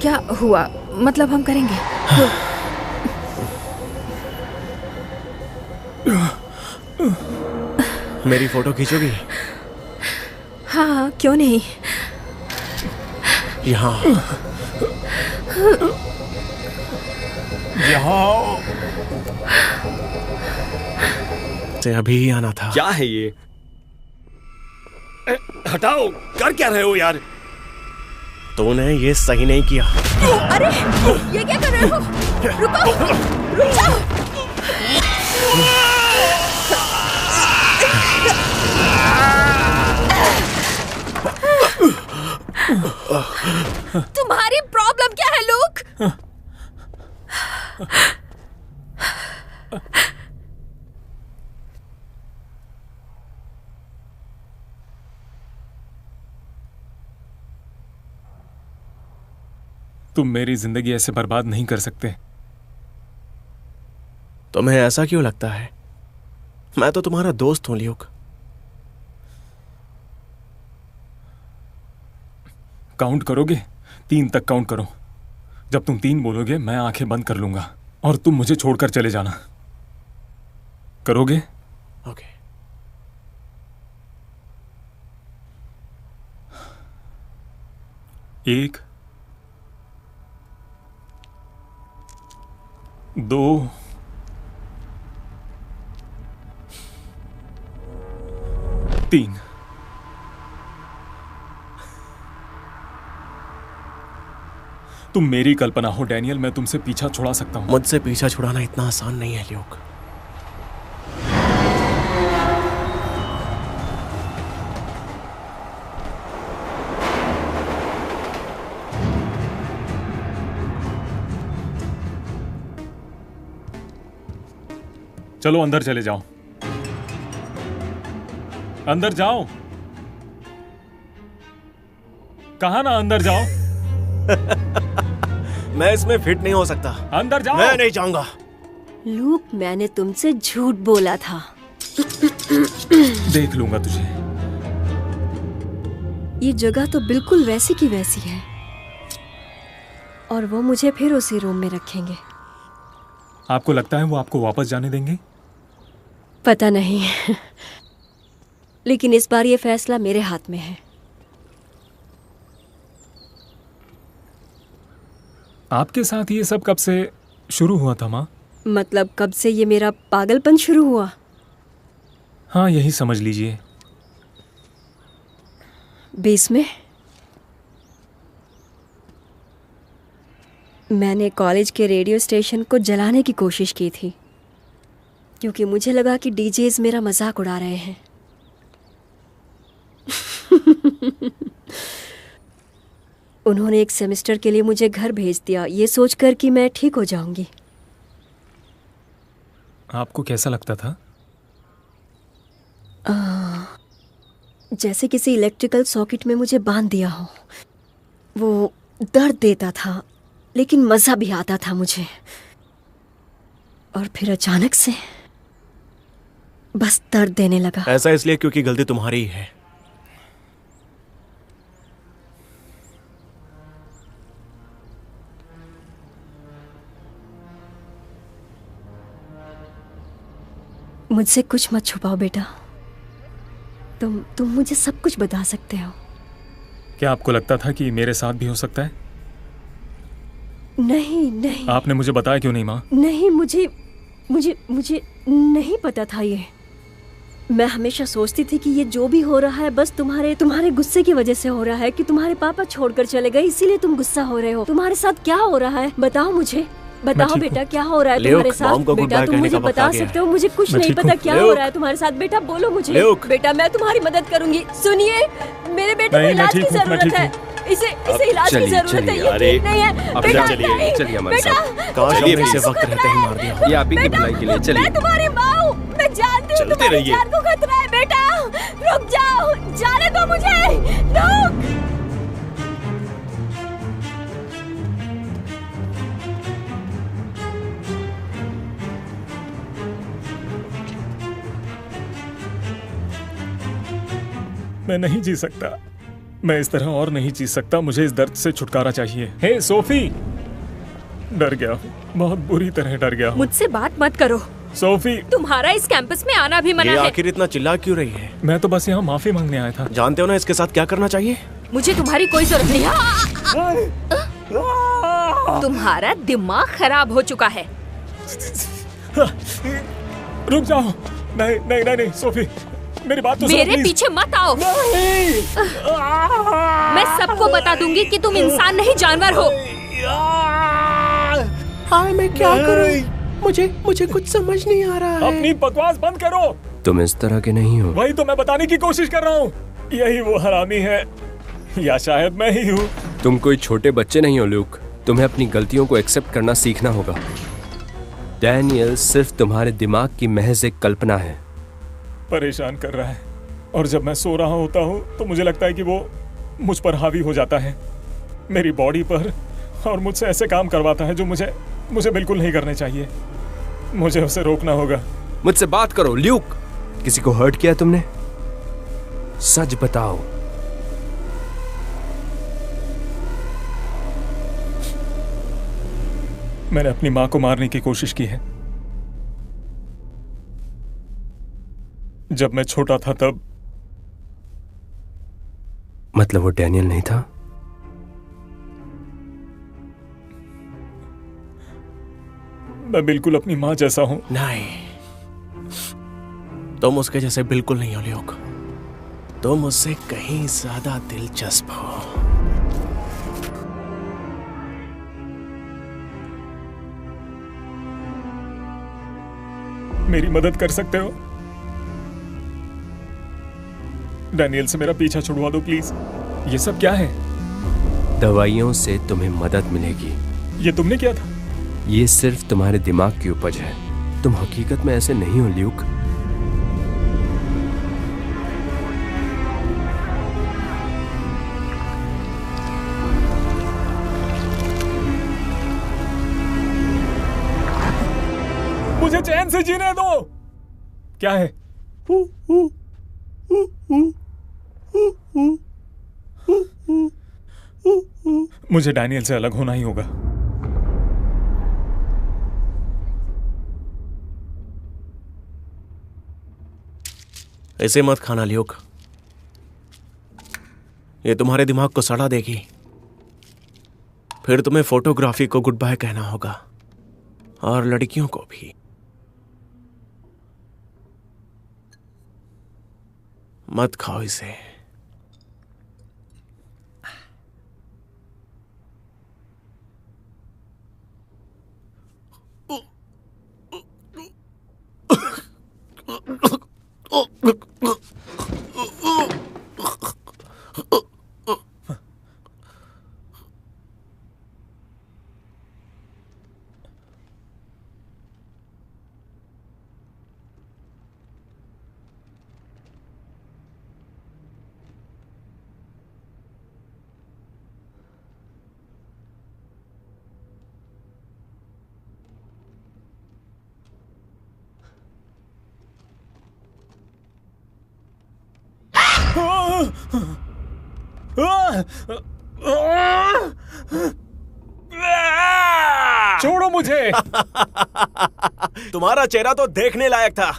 क्या हुआ? मतलब हम करेंगे। मेरी फोटो खींचोगी? क्यों नहीं? यहाँ से अभी ही आना था। क्या है ये? हटाओ, कर क्या रहे हो यार? तूने ये सही नहीं किया। अरे ये क्या कर रहे हो? रुको, रुक जाओ। तुम्हारी प्रॉब्लम क्या है लूक? तुम मेरी जिंदगी ऐसे बर्बाद नहीं कर सकते। तुम्हें ऐसा क्यों लगता है? मैं तो तुम्हारा दोस्त हूं ल्यूक। काउंट करोगे? 3 तक काउंट करो। जब तुम 3 बोलोगे मैं आंखें बंद कर लूंगा और तुम मुझे छोड़कर चले जाना। करोगे? ओके। 1 2 3। तुम मेरी कल्पना हो डैनियल, मैं तुमसे पीछा छुड़ा सकता हूं। मुझसे पीछा छुड़ाना इतना आसान नहीं है ल्यूक। चलो अंदर चले जाओ। अंदर जाओ। कहा ना अंदर जाओ। मैं इसमें फिट नहीं हो सकता। अंदर जाओ। मैं नहीं जाऊंगा। लूक, मैंने तुमसे झूठ बोला था। देख लूंगा तुझे। ये जगह तो बिल्कुल वैसी की वैसी है और वो मुझे फिर उसी रूम में रखेंगे। आपको लगता है वो आपको वापस जाने देंगे? पता नहीं लेकिन इस बार ये फैसला मेरे हाथ में है। आपके साथ ये सब कब से शुरू हुआ था माँ? मतलब कब से ये मेरा पागलपन शुरू हुआ? हाँ, यही समझ लीजिए। 20 में मैंने कॉलेज के रेडियो स्टेशन को जलाने की कोशिश की थी क्योंकि मुझे लगा कि डीजेस मेरा मजाक उड़ा रहे हैं। उन्होंने एक सेमेस्टर के लिए मुझे घर भेज दिया, ये सोचकर कि मैं ठीक हो जाऊंगी। आपको कैसा लगता था? जैसे किसी इलेक्ट्रिकल सॉकेट में मुझे बांध दिया हो। वो दर्द देता था लेकिन मज़ा भी आता था मुझे। और फिर अचानक से बस दर्द देने लगा। ऐसा इसलिए क्योंकि गलती तुम्हारी ही है। मुझसे कुछ मत छुपाओ बेटा। तुम मुझे सब कुछ बता सकते हो। क्या आपको लगता था कि मेरे साथ भी हो सकता है? नहीं नहीं। आपने मुझे बताया क्यों नहीं माँ? नहीं, मुझे नहीं पता था ये। मैं हमेशा सोचती थी कि ये जो भी हो रहा है बस तुम्हारे गुस्से की वजह से हो रहा है कि तुम्हारे पापा छोड़कर चले गए, इसीलिए तुम गुस्सा हो रहे हो। तुम्हारे साथ क्या हो रहा है बताओ मुझे। बताओ बेटा क्या हो रहा है तुम्हारे साथ? बेटा तुम मुझे बता सकते हो? मुझे कुछ नहीं पता क्या हो रहा है तुम्हारे साथ। बेटा बोलो मुझे। बेटा मैं तुम्हारी मदद करूंगी। सुनिए, मेरे बेटे को इलाज की जरूरत है। इसे इलाज की जरूरत है। ये ठीक नहीं है बेटा। चलिए हमारे साथ। काश हमने इसे वक्त रहते ही मार दिया। ये आप ही की भलाई के लिए। चलिए। मैं तुम्हारी माँ हूँ, मैं जानती हूँ तुम्हारी जान को खतरा है। बेटा रुक जाओ, जाने दो मुझे। रुक। मैं नहीं जी सकता। मैं इस तरह और नहीं जी सकता। मुझे इस दर्द से छुटकारा चाहिए। हे सोफी, डर गया हूँ, बहुत बुरी तरह डर गया हूँ। मुझसे बात मत करो। सोफी, तुम्हारा इस कैंपस में आना भी मना ये है। आखिर इतना चिल्ला क्यों रही है? मैं तो बस यहाँ माफी मांगने आया था। जानते हो ना इसके साथ क्या करना चाहिए? मुझे तुम्हारी कोई जरूरत नहीं है। तुम्हारा दिमाग खराब हो चुका है। रुक जाओ। नहीं नहीं नहीं नहीं सोफी, मेरी बात तो सुनो मेरे प्लीज। पीछे मत आओ। नहीं। मैं सबको बता दूंगी कि तुम इंसान नहीं जानवर हो। हाय, मैं क्या करूं? मुझे कुछ समझ नहीं आ रहा है। अपनी बकवास बंद करो। तुम इस तरह के नहीं हो। वही तो मैं बताने की कोशिश कर रहा हूँ। यही वो हरामी है, या शायद मैं ही हूँ। तुम कोई छोटे बच्चे नहीं हो ल्यूक। तुम्हें अपनी गलतियों को एक्सेप्ट करना सीखना होगा। डैनियल सिर्फ तुम्हारे दिमाग की महज एक कल्पना है। परेशान कर रहा है, और जब मैं सो रहा होता हूँ तो मुझे लगता है कि वो मुझ पर हावी हो जाता है, मेरी बॉडी पर, और मुझसे ऐसे काम करवाता है जो मुझे बिल्कुल नहीं करने चाहिए। मुझे उसे रोकना होगा। मुझसे बात करो ल्यूक। किसी को हर्ट किया तुमने? सच बताओ। मैंने अपनी माँ को मारने की कोशिश की है। जब मैं छोटा था तब। मतलब वो डैनियल नहीं था? मैं बिल्कुल अपनी माँ जैसा हूँ। नहीं, तुम उसके जैसे बिल्कुल नहीं हो ल्यूक। तुम उससे कहीं ज्यादा दिलचस्प हो। मेरी मदद कर सकते हो? डैनियल से मेरा पीछा छुड़वा दो प्लीज। ये सब क्या है? दवाइयों से तुम्हें मदद मिलेगी। ये तुमने किया था? ये सिर्फ तुम्हारे दिमाग की उपज है। तुम हकीकत में ऐसे नहीं हो ल्यूक। मुझे चैन से जीने दो। क्या है? मुझे डैनियल से अलग होना ही होगा। ऐसे मत खाना ल्यूक, ये तुम्हारे दिमाग को सड़ा देगी। फिर तुम्हें फोटोग्राफी को गुड बाय कहना होगा, और लड़कियों को भी। मत खाओ इसे। छोड़ो मुझे। तुम्हारा चेहरा तो देखने लायक था।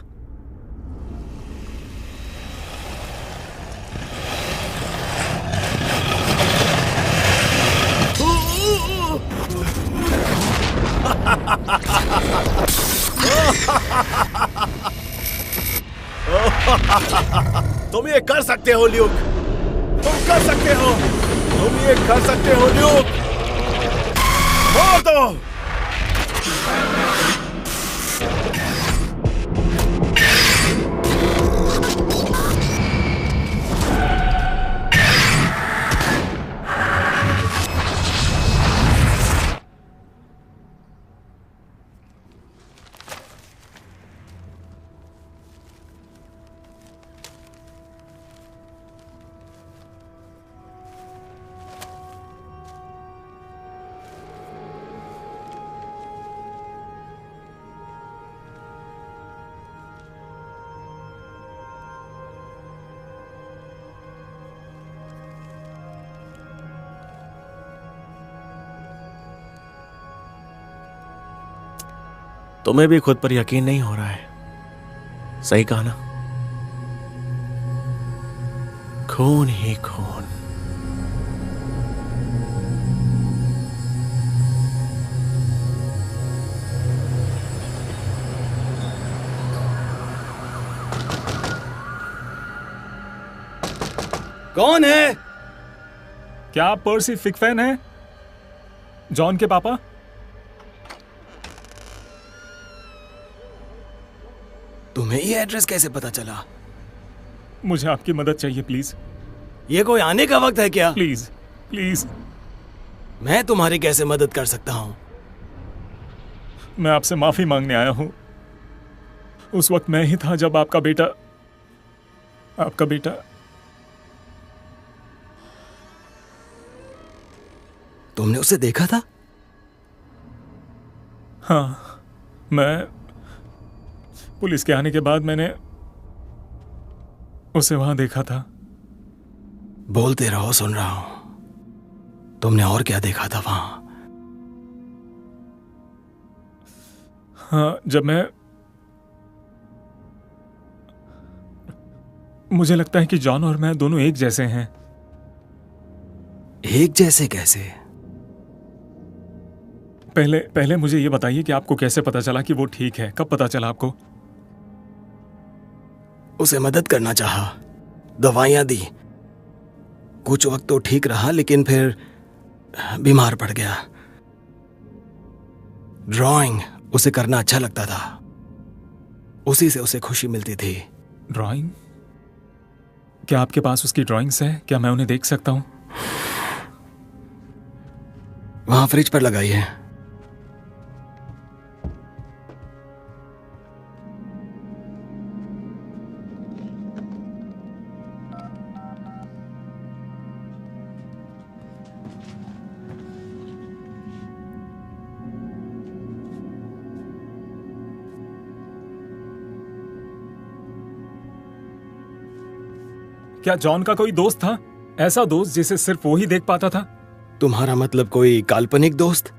तुम ये कर सकते हो ल्यूक। तुम कर सकते हो। तुम ये कर सकते हो ल्यूक। मार दो। तुम्हें भी खुद पर यकीन नहीं हो रहा है। सही कहा ना? खून ही खून। कौन है? क्या आप पर्सी फिकफैन हैं? जॉन के पापा? तुम्हें ये एड्रेस कैसे पता चला? मुझे आपकी मदद चाहिए प्लीज। ये कोई आने का वक्त है क्या? Please please. मैं तुम्हारी कैसे मदद कर सकता हूं? मैं आपसे माफी मांगने आया हूं। उस वक्त मैं ही था जब आपका बेटा तुमने उसे देखा था? हाँ, मैं पुलिस के आने के बाद मैंने उसे वहां देखा था। बोलते रहो, सुन रहा हूं। तुमने और क्या देखा था वहां? हाँ, मुझे लगता है कि जॉन और मैं दोनों एक जैसे हैं। एक जैसे कैसे? पहले मुझे ये बताइए कि आपको कैसे पता चला कि वो ठीक है? कब पता चला आपको? उसे मदद करना चाहा, दवाइयां दी, कुछ वक्त तो ठीक रहा, लेकिन फिर बीमार पड़ गया। ड्राइंग उसे करना अच्छा लगता था, उसी से उसे खुशी मिलती थी। ड्राइंग? क्या आपके पास उसकी ड्राइंग्स हैं? क्या मैं उन्हें देख सकता हूं? वहां फ्रिज पर लगाई है। क्या जॉन का कोई दोस्त था? ऐसा दोस्त जिसे सिर्फ वो ही देख पाता था? तुम्हारा मतलब कोई काल्पनिक दोस्त?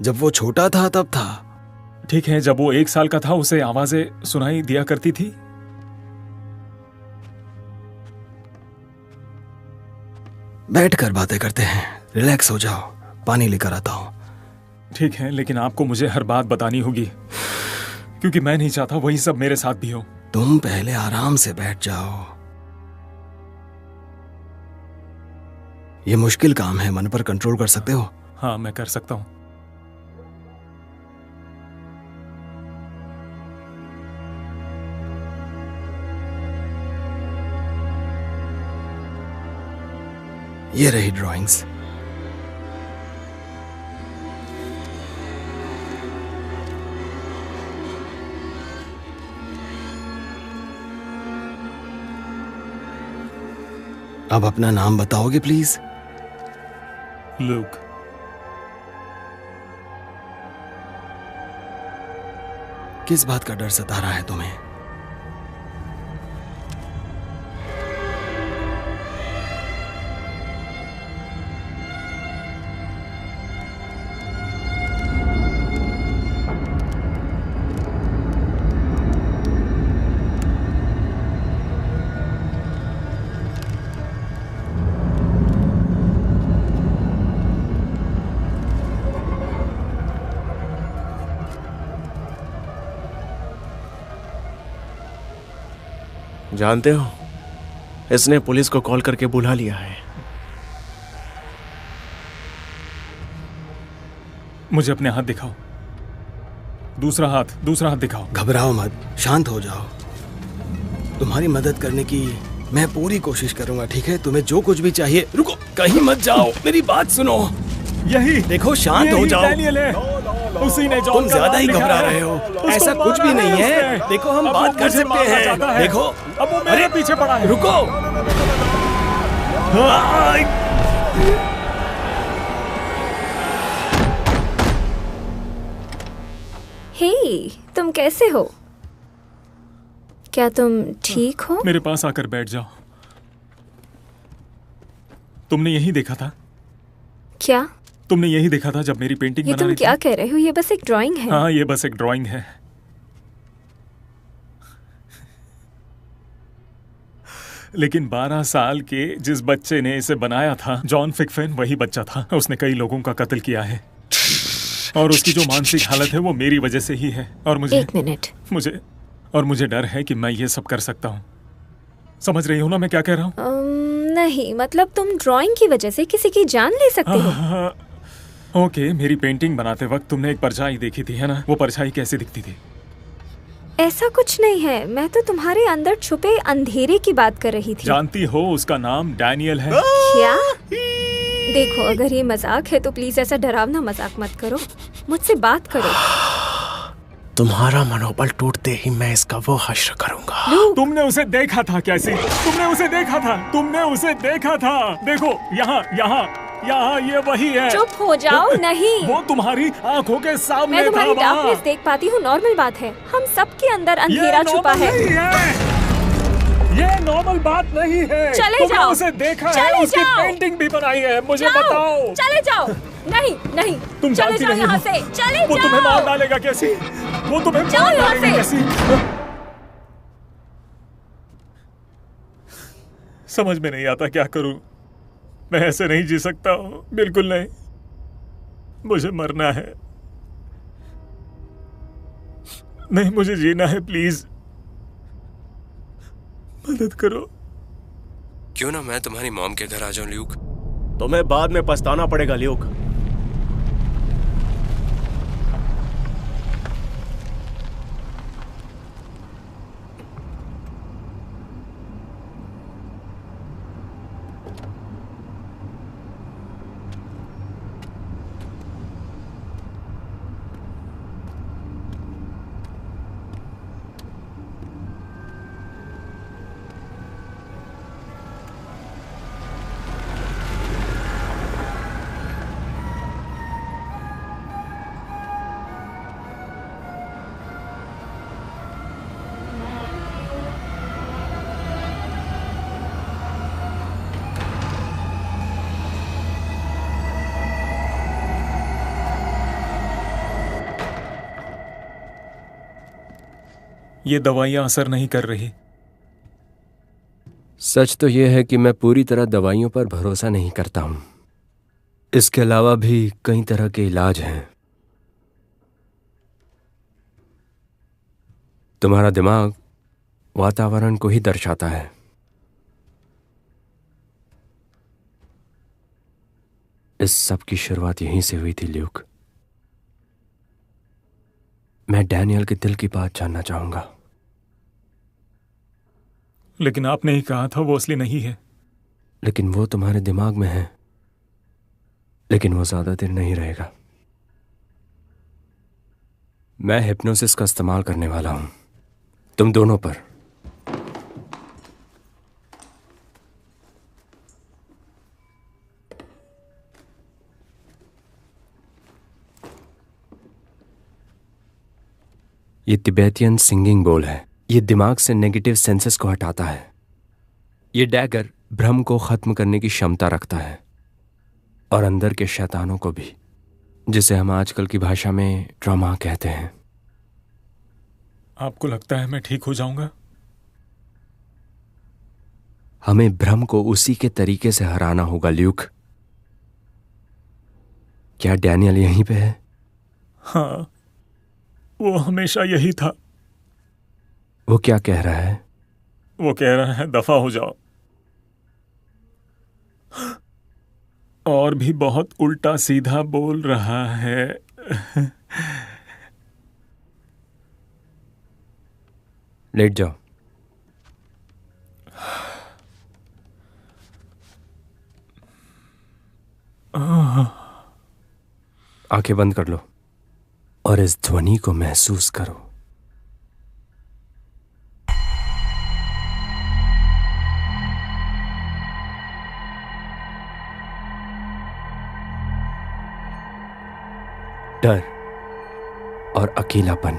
जब वो छोटा था तब था। ठीक है, जब वो 1 साल का था उसे आवाजें सुनाई दिया करती थी? बैठकर बातें करते हैं, रिलैक्स हो जाओ, पानी लेकर आता हूं। ठीक है, लेकिन आपको मुझे हर बात बतानी होगी, क्योंकि मैं नहीं चाहता वही सब मेरे साथ भी हो। तुम पहले आराम से बैठ जाओ। ये मुश्किल काम है, मन पर कंट्रोल कर सकते हो? हाँ, मैं कर सकता हूं। ये रही ड्राइंग्स। अब अपना नाम बताओगे प्लीज? लूक। किस बात का डर सता रहा है तुम्हें? जानते हो, इसने पुलिस को कॉल करके बुला लिया है। मुझे अपने हाथ दिखाओ। दूसरा हाथ दिखाओ। घबराओ मत, शांत हो जाओ। तुम्हारी मदद करने की मैं पूरी कोशिश करूंगा, ठीक है? तुम्हें जो कुछ भी चाहिए। रुको, कहीं मत जाओ, मेरी बात सुनो। यही देखो, शांत हो जाओ। डैनियल है। उसी ने तुम ज्यादा ही घबरा रहे हो। ऐसा कुछ भी नहीं है। देखो, हम बात कर सकते हैं। देखो, अब वो मेरे पीछे पड़ा है। रुको। हे, तुम कैसे हो? क्या तुम ठीक हो? मेरे पास आकर बैठ जाओ। तुमने यही देखा था? क्या? तुमने यही देखा था जब मेरी पेंटिंग ये बना तुम रही क्या थी? कह रहे हो? ये बस एक ड्राइंग है। हाँ, ये बस एक ड्राइंग है। लेकिन 12 साल के जिस बच्चे ने इसे बनाया था, जॉन फिकफेन, वही बच्चा था। उसने कई लोगों का कत्ल किया है और उसकी जो मानसिक हालत है वो मेरी वजह से ही है। और एक मिनट। मुझे डर है कि मैं ये सब कर सकता हूँ। समझ रही हो ना मैं क्या कह रहा हूँ? नहीं, मतलब तुम ड्राइंग की वजह से किसी की जान ले सकते हो। ओके, मेरी पेंटिंग बनाते वक्त तुमने एक परछाई देखी थी, है ना? वो परछाई कैसी दिखती थी? ऐसा कुछ नहीं है, मैं तो तुम्हारे अंदर छुपे अंधेरे की बात कर रही थी। जानती हो उसका नाम डैनियल है। क्या? देखो, अगर ये मजाक है तो प्लीज ऐसा डरावना मजाक मत करो, मुझसे बात करो। तुम्हारा मनोबल टूटते ही मैं इसका वो हश्र करूंगा। तुमने उसे देखा था कैसी? तुमने उसे देखा था? तुमने उसे देखा था? देखो यहाँ यहाँ यहाँ, ये वही है। चुप हो जाओ। नहीं, वो तुम्हारी आंखों के सामने मैं तुम्हारी था। डार्कनेस देख पाती हूँ, नॉर्मल बात है। हम सबके अंदर अंधेरा छुपा है। ये नॉर्मल बात नहीं है। चले तुमने जाओ। उसे देखा चले है, उसकी जाओ। पेंटिंग भी बनाई है। मुझे जाओ, बताओ। चले जाओ। नहीं नहीं, तुम चले जानती जाओ नहीं यहाँ हो। से। चले वो जाओ। तुम्हें मार डालेगा कैसी? वो तुम्हें जाओ मार यहाँ डालेगा से। कैसी? समझ में नहीं आता क्या करूं। मैं ऐसे नहीं जी सकता हूं, बिल्कुल नहीं। मुझे मरना है। नहीं, मुझे जीना है। प्लीज मदद करो। क्यों ना मैं तुम्हारी मॉम के घर आ जाऊं ल्यूक? तुम्हें बाद में पछताना पड़ेगा ल्यूक। ये दवाइयां असर नहीं कर रही। सच तो यह है कि मैं पूरी तरह दवाइयों पर भरोसा नहीं करता हूं। इसके अलावा भी कई तरह के इलाज हैं। तुम्हारा दिमाग वातावरण को ही दर्शाता है। इस सब की शुरुआत यहीं से हुई थी ल्यूक। मैं डैनियल के दिल की बात जानना चाहूंगा। लेकिन आपने ही कहा था वो असली नहीं है। लेकिन वो तुम्हारे दिमाग में है। लेकिन वो ज्यादा देर नहीं रहेगा। मैं हिप्नोसिस का इस्तेमाल करने वाला हूं तुम दोनों पर। ये तिबेतियन सिंगिंग बोल है। ये दिमाग से नेगेटिव सेंसेस को हटाता है। ये डैगर भ्रम को खत्म करने की क्षमता रखता है और अंदर के शैतानों को भी, जिसे हम आजकल की भाषा में ट्रॉमा कहते हैं। आपको लगता है मैं ठीक हो जाऊंगा? हमें भ्रम को उसी के तरीके से हराना होगा ल्यूक। क्या डैनियल यहीं पे है? हाँ, वो हमेशा यही था। वो क्या कह रहा है? वो कह रहा है दफा हो जाओ। और भी बहुत उल्टा सीधा बोल रहा है। लेट जाओ। आंखें बंद कर लो और इस ध्वनि को महसूस करो। डर और अकेलापन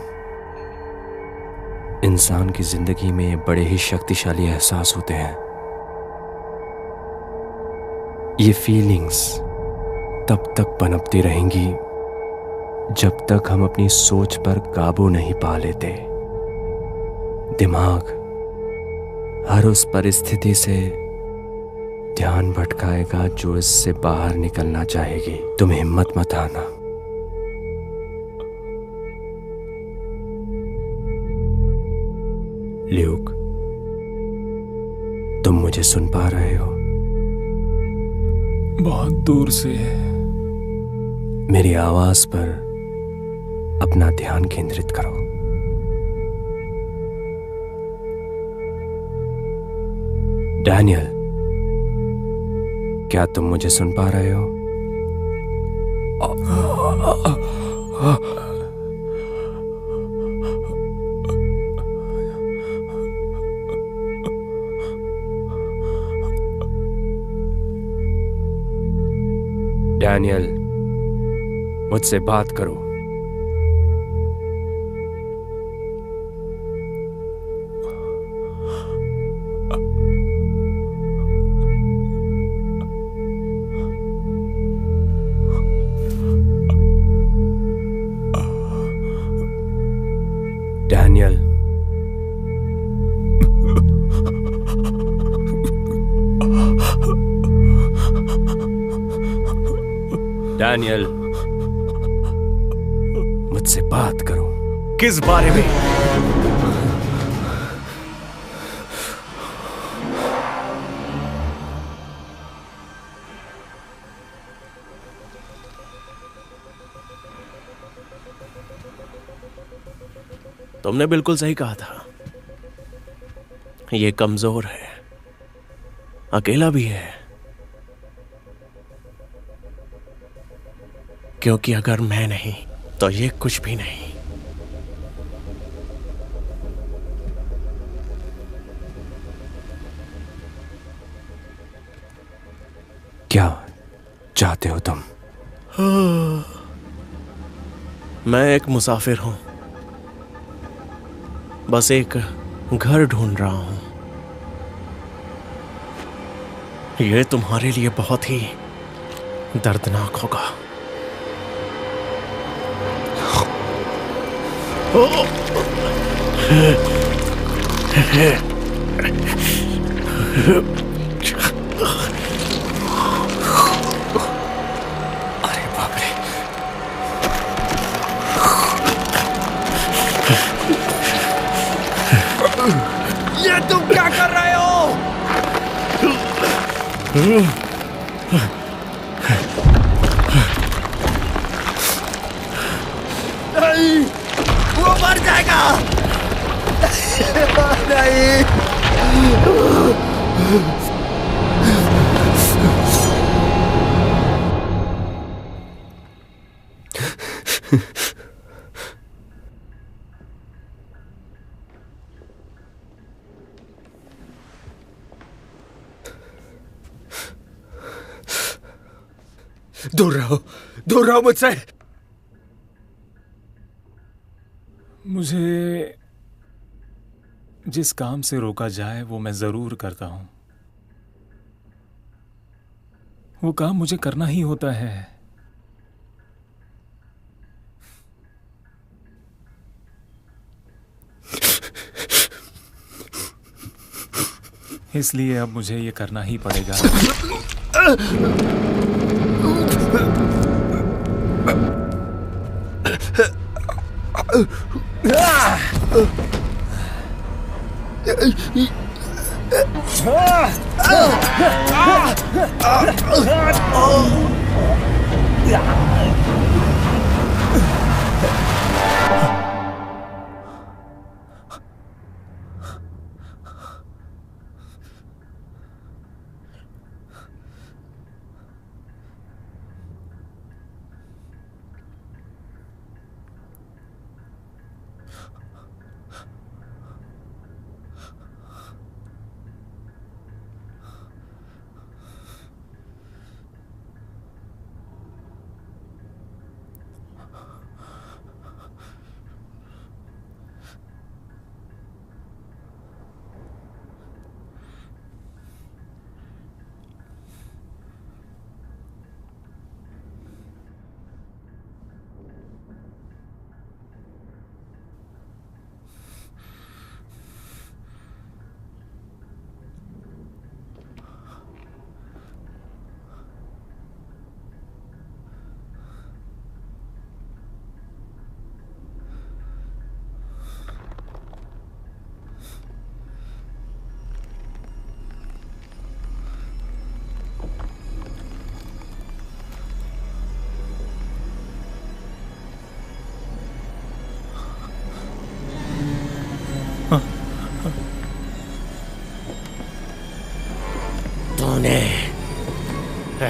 इंसान की जिंदगी में बड़े ही शक्तिशाली एहसास होते हैं। ये फीलिंग्स तब तक पनपती रहेंगी जब तक हम अपनी सोच पर काबू नहीं पा लेते। दिमाग हर उस परिस्थिति से ध्यान भटकाएगा जो इससे बाहर निकलना चाहेगी। तुम हिम्मत मत आना। ल्यूक, तुम मुझे सुन पा रहे हो? बहुत दूर से। मेरी आवाज पर अपना ध्यान केंद्रित करो। डैनियल, क्या तुम मुझे सुन पा रहे हो? डैनियल, मुझसे बात करो। डैनियल, डैनियल, मुझसे बात करो। किस बारे में? तुमने बिल्कुल सही कहा था। ये कमजोर है, अकेला भी है, क्योंकि अगर मैं नहीं तो ये कुछ भी नहीं। क्या चाहते हो तुम? मैं एक मुसाफिर हूं, बस एक घर ढूंढ रहा हूं। यह तुम्हारे लिए बहुत ही दर्दनाक होगा। अरे बाप रे! ये तुम क्या कर रहे हो? नहीं, वो मर जाएगा। नहीं। दूर रहो मुझसे। मुझे जिस काम से रोका जाए वो मैं जरूर करता हूं। वो काम मुझे करना ही होता है। इसलिए अब मुझे ये करना ही पड़ेगा।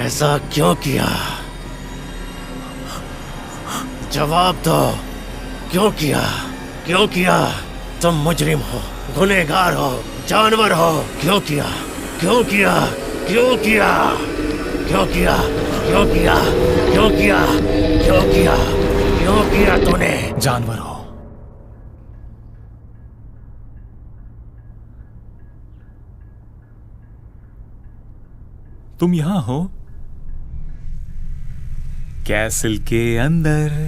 ऐसा क्यों किया? जवाब दो, क्यों किया? क्यों किया? तुम मुजरिम हो, गुनहगार हो, जानवर हो। क्यों किया? क्यों किया? क्यों किया? क्यों किया? क्यों किया? क्यों किया? क्यों किया? क्यों किया तूने? जानवर हो। तुम यहां हो, कैसल के अंदर।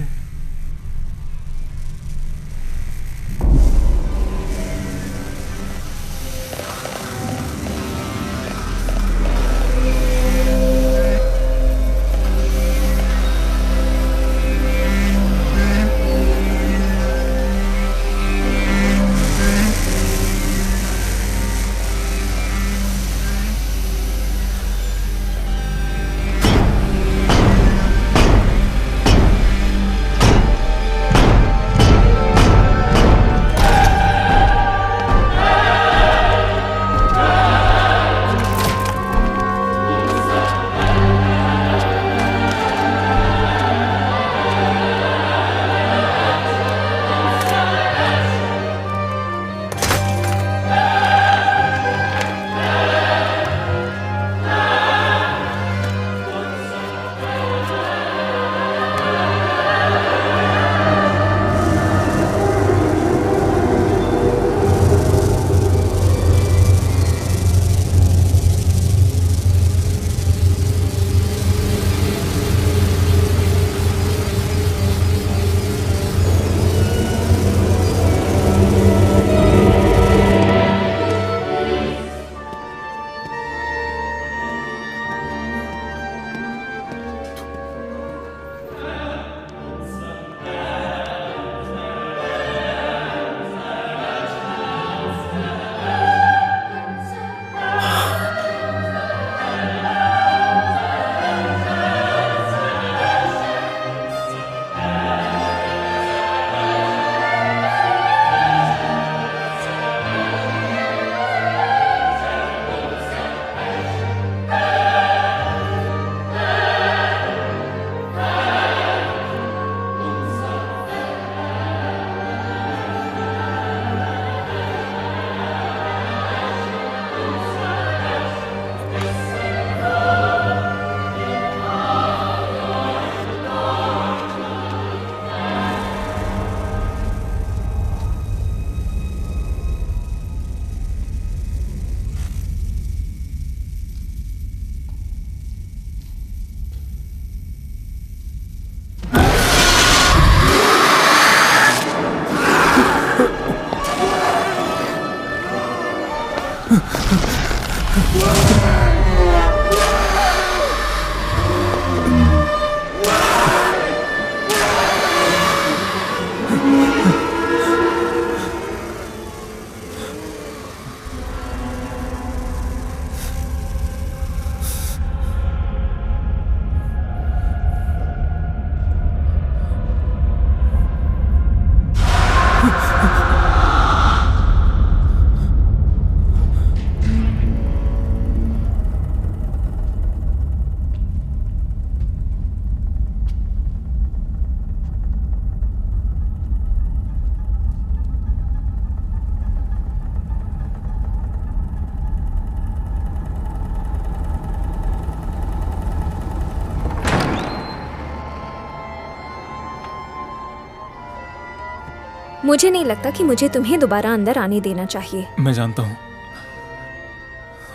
मुझे नहीं लगता कि मुझे तुम्हें दोबारा अंदर आने देना चाहिए। मैं जानता हूँ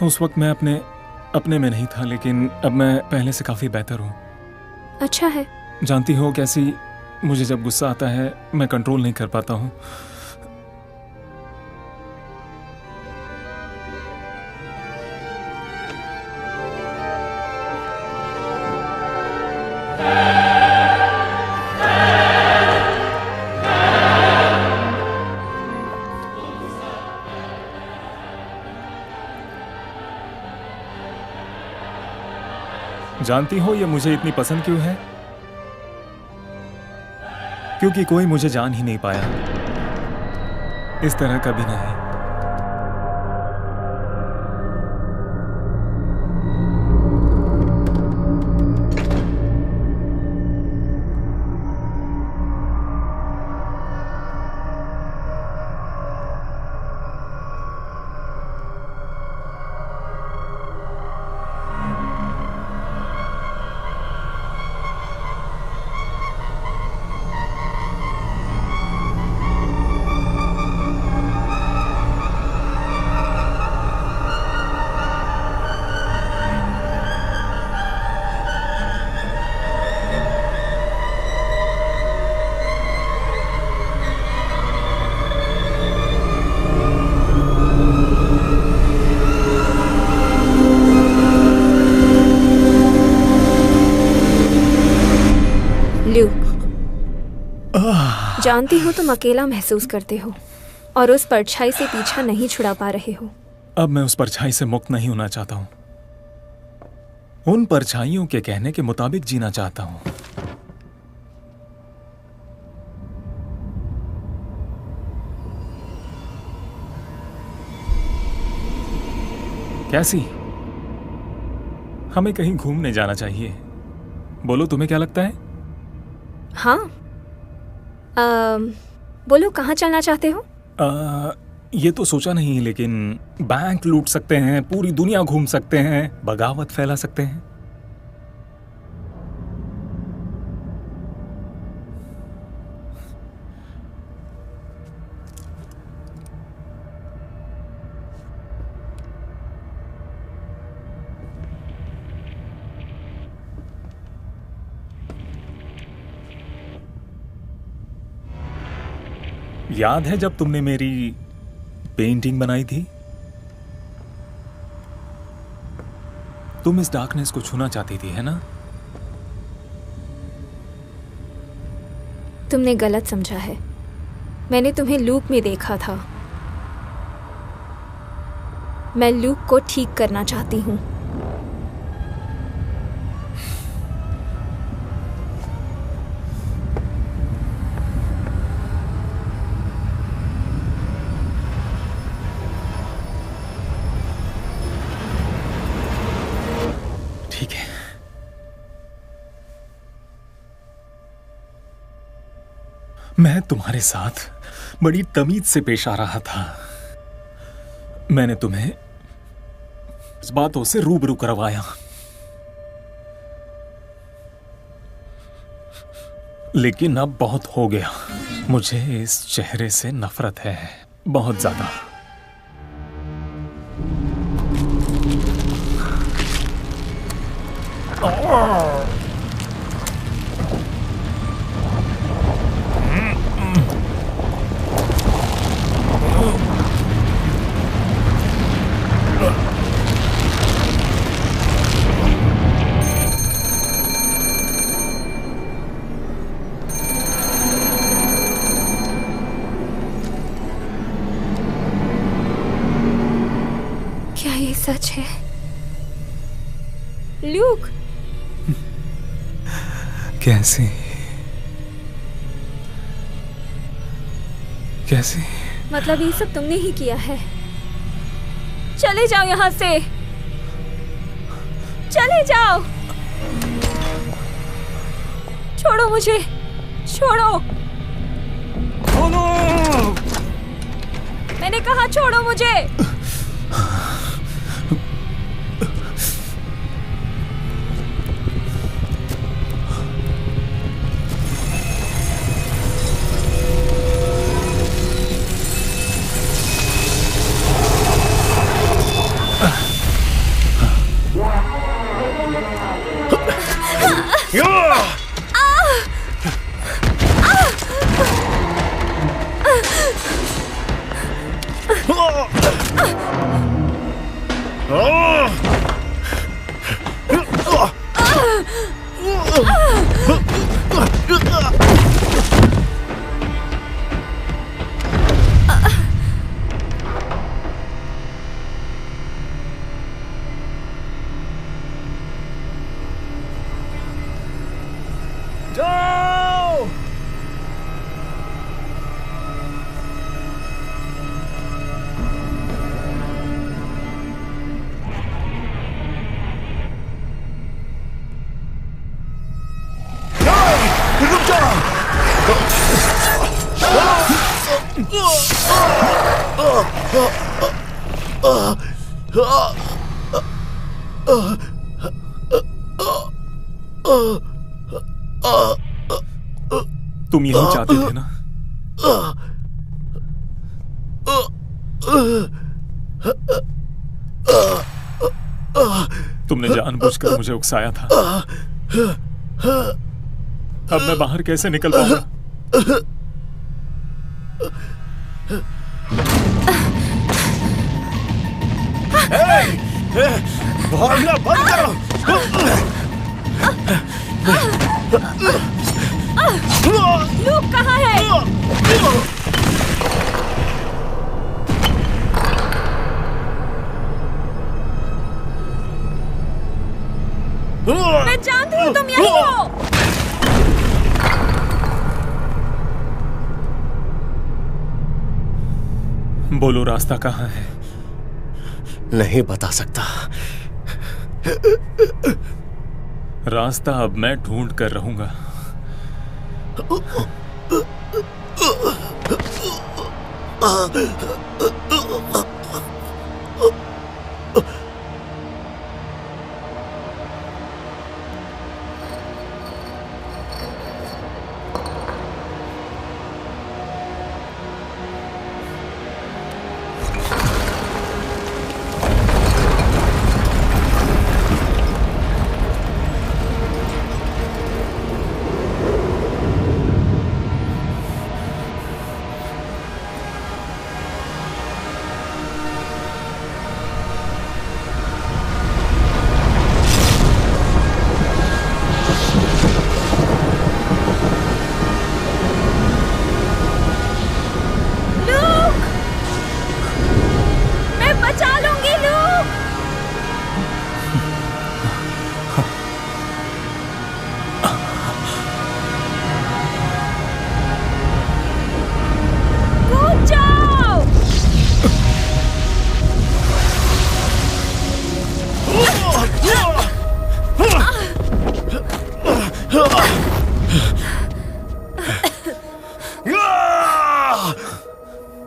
उस वक्त मैं अपने में नहीं था, लेकिन अब मैं पहले से काफी बेहतर हूँ। अच्छा है। जानती हो कैसी मुझे जब गुस्सा आता है मैं कंट्रोल नहीं कर पाता हूँ। जानती हो ये मुझे इतनी पसंद क्यों है? क्योंकि कोई मुझे जान ही नहीं पाया इस तरह कभी नहीं। जानती हूँ तुम अकेला महसूस करते हो और उस परछाई से पीछा नहीं छुड़ा पा रहे हो। अब मैं उस परछाई से मुक्त नहीं होना चाहता हूँ। उन परछाइयों के कहने के मुताबिक जीना चाहता हूँ। कैसी? हमें कहीं घूमने जाना चाहिए। बोलो, तुम्हें क्या लगता है? हाँ, बोलो कहाँ चलना चाहते हो? ये तो सोचा नहीं, लेकिन बैंक लूट सकते हैं, पूरी दुनिया घूम सकते हैं, बगावत फैला सकते हैं। याद है जब तुमने मेरी पेंटिंग बनाई थी? तुम इस डार्कनेस को छूना चाहती थी, है ना? तुमने गलत समझा है। मैंने तुम्हें लूप में देखा था। मैं लूप को ठीक करना चाहती हूँ। ठीक है। मैं तुम्हारे साथ बड़ी तमीज से पेश आ रहा था। मैंने तुम्हें इस बातों से रूबरू करवाया, लेकिन अब बहुत हो गया। मुझे इस चेहरे से नफरत है, बहुत ज्यादा। क्या ये सच है? ल्यूक, कैसे? कैसे? मतलब ये सब तुमने ही किया है? चले जाओ यहाँ से, चले जाओ। छोड़ो मुझे, छोड़ो। मैंने कहा छोड़ो मुझे। तुम यही चाहते थे ना? तुमने जानबूझकर मुझे उकसाया था। अब मैं बाहर कैसे निकल पाऊंगा? भागना बंद करो। लूक कहाँ बोलो रास्ता कहाँ है? नहीं बता सकता। रास्ता अब मैं ढूंढ कर रहूंगा।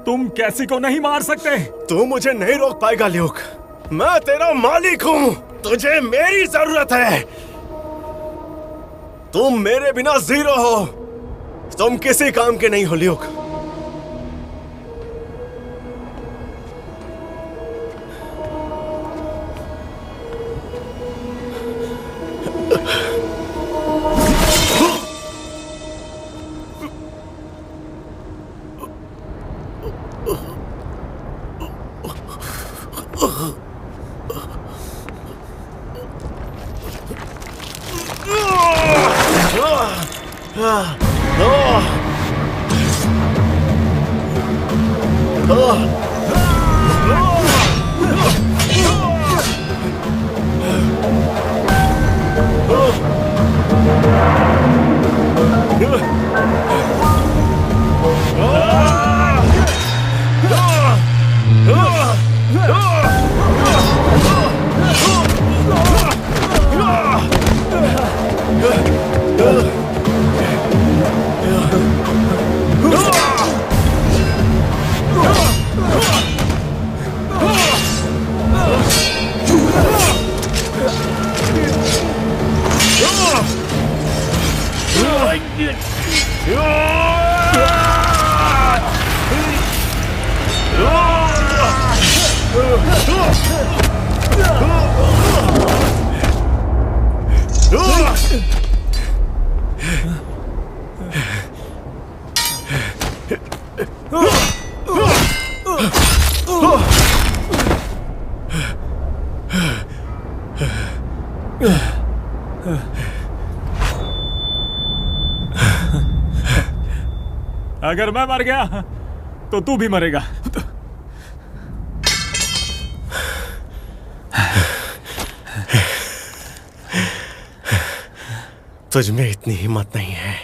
तुम कैसी को नहीं मार सकते। तू मुझे नहीं रोक पाएगा ल्यूक। मैं तेरा मालिक हूँ। तुझे मेरी जरूरत है। तुम मेरे बिना जीरो हो। तुम किसी काम के नहीं हो ल्यूक। अगर मैं मर गया तो तू भी मरेगा। तुझ में इतनी हिम्मत नहीं है।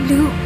Luke.